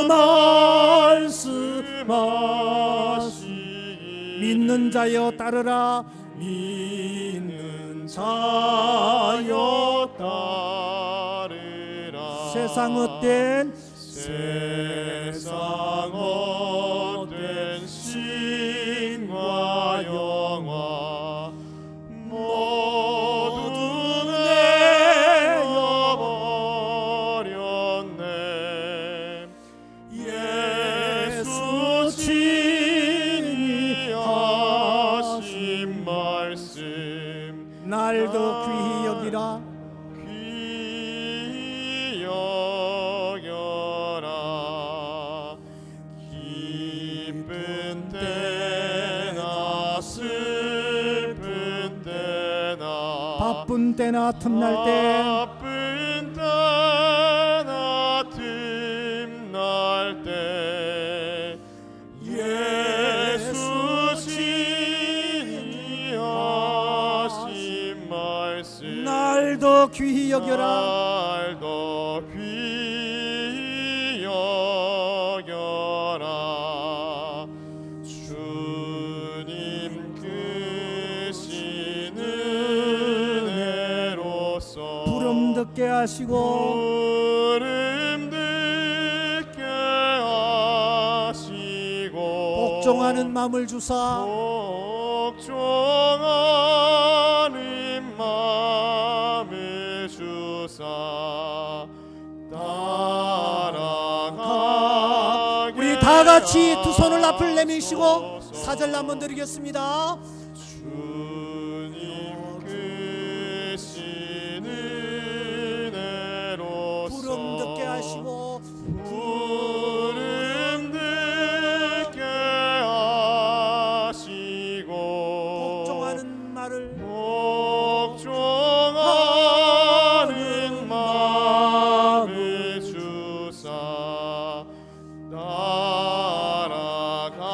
말씀하시기를 믿는 자여 따르라. 믿는 자여 따르라. 세상 헛된 세상 헛된 신과 영화 모두 내어버렸네. 예수 친히 하신 말씀 날도 귀히 여기라. 귀히 여겨라. 기쁜 때나 슬픈 때나 바쁜 때나 틈날 때 바쁜 때나 틈날 때 예수 친히 하신 말씀 날도 귀히 여겨라. 날도 귀히 여겨라. 주님 크신 은혜로서 부름 듣게 하시고 부름 듣게 하시고 복종하는 마음을 주사 복종하는 마음을 주사 따라가게 우리 다 같이 두 손을 앞을 내미시고 하소서. 사절 한번 드리겠습니다. 주님 크신 은혜로서 부름 듣게 하시고 부름 듣게 하시고 복종하는 말을 복종하는 마음을 주사 따라가게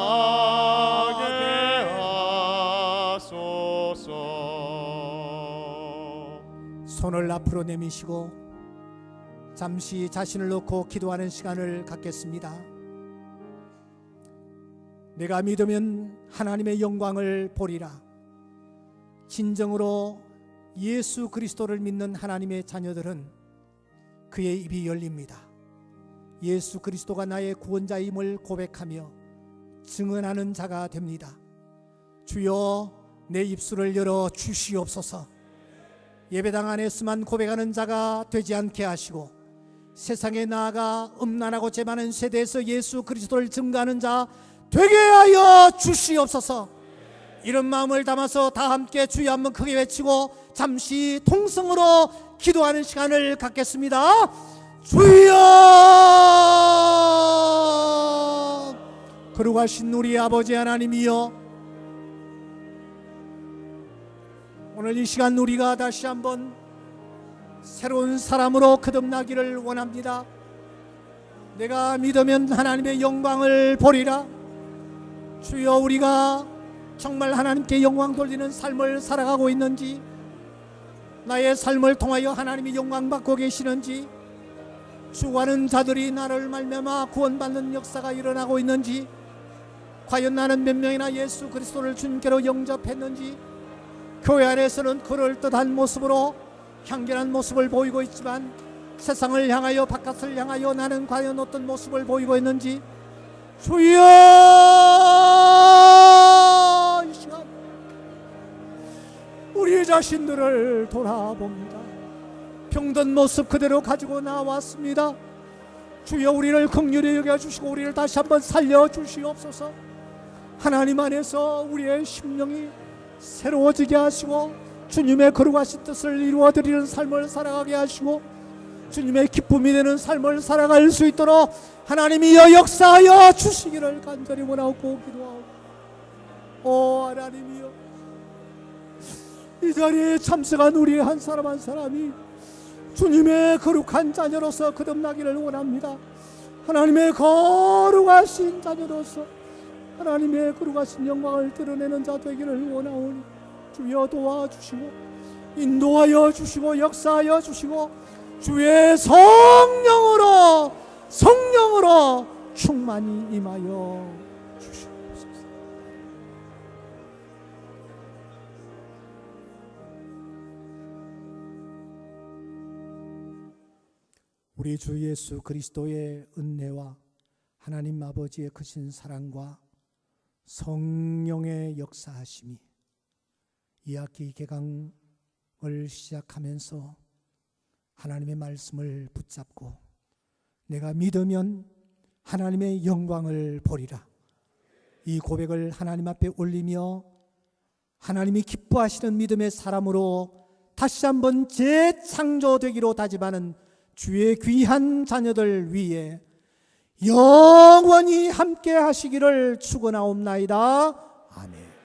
하소서. 손을 앞으로 내미시고 잠시 자신을 놓고 기도하는 시간을 갖겠습니다. 내가 믿으면 하나님의 영광을 보리라. 진정으로 예수 그리스도를 믿는 하나님의 자녀들은 그의 입이 열립니다. 예수 그리스도가 나의 구원자임을 고백하며 증언하는 자가 됩니다. 주여 내 입술을 열어 주시옵소서. 예배당 안에서만 고백하는 자가 되지 않게 하시고 세상에 나아가 음란하고 죄 많은 세대에서 예수 그리스도를 증거하는 자 되게 하여 주시옵소서. 이런 마음을 담아서 다 함께 주여 한번 크게 외치고 잠시 통성으로 기도하는 시간을 갖겠습니다. 주여! 거룩하신 우리 아버지 하나님이여, 오늘 이 시간 우리가 다시 한번 새로운 사람으로 거듭나기를 원합니다. 내가 믿으면 하나님의 영광을 보리라. 주여, 우리가 정말 하나님께 영광 돌리는 삶을 살아가고 있는지, 나의 삶을 통하여 하나님이 영광 받고 계시는지, 수많은 자들이 나를 말미암아 구원받는 역사가 일어나고 있는지, 과연 나는 몇 명이나 예수 그리스도를 주님께로 영접했는지, 교회 안에서는 그럴듯한 모습으로 향결한 모습을 보이고 있지만 세상을 향하여, 바깥을 향하여 나는 과연 어떤 모습을 보이고 있는지, 주여, 이 시간 우리 자신들을 돌아봅니다. 병든 모습 그대로 가지고 나왔습니다. 주여, 우리를 긍휼히 여겨주시고 우리를 다시 한번 살려주시옵소서. 하나님 안에서 우리의 심령이 새로워지게 하시고 주님의 거룩하신 뜻을 이루어드리는 삶을 살아가게 하시고 주님의 기쁨이 되는 삶을 살아갈 수 있도록 하나님이여 역사하여 주시기를 간절히 원하고 기도하고, 오 하나님이여, 이 자리에 참석한 우리 한 사람 한 사람이 주님의 거룩한 자녀로서 거듭나기를 원합니다. 하나님의 거룩하신 자녀로서 하나님의 거룩하신 영광을 드러내는 자 되기를 원하오니 주여 도와주시고 인도하여 주시고 역사하여 주시고 주의 성령으로 충만히 임하여 주시옵소서. 우리 주 예수 그리스도의 은혜와 하나님 아버지의 크신 사랑과 성령의 역사하심이 이 학기 개강을 시작하면서 하나님의 말씀을 붙잡고 내가 믿으면 하나님의 영광을 보리라, 이 고백을 하나님 앞에 올리며 하나님이 기뻐하시는 믿음의 사람으로 다시 한번 재창조되기로 다짐하는 주의 귀한 자녀들 위해 영원히 함께 하시기를 축원하옵나이다. 아멘.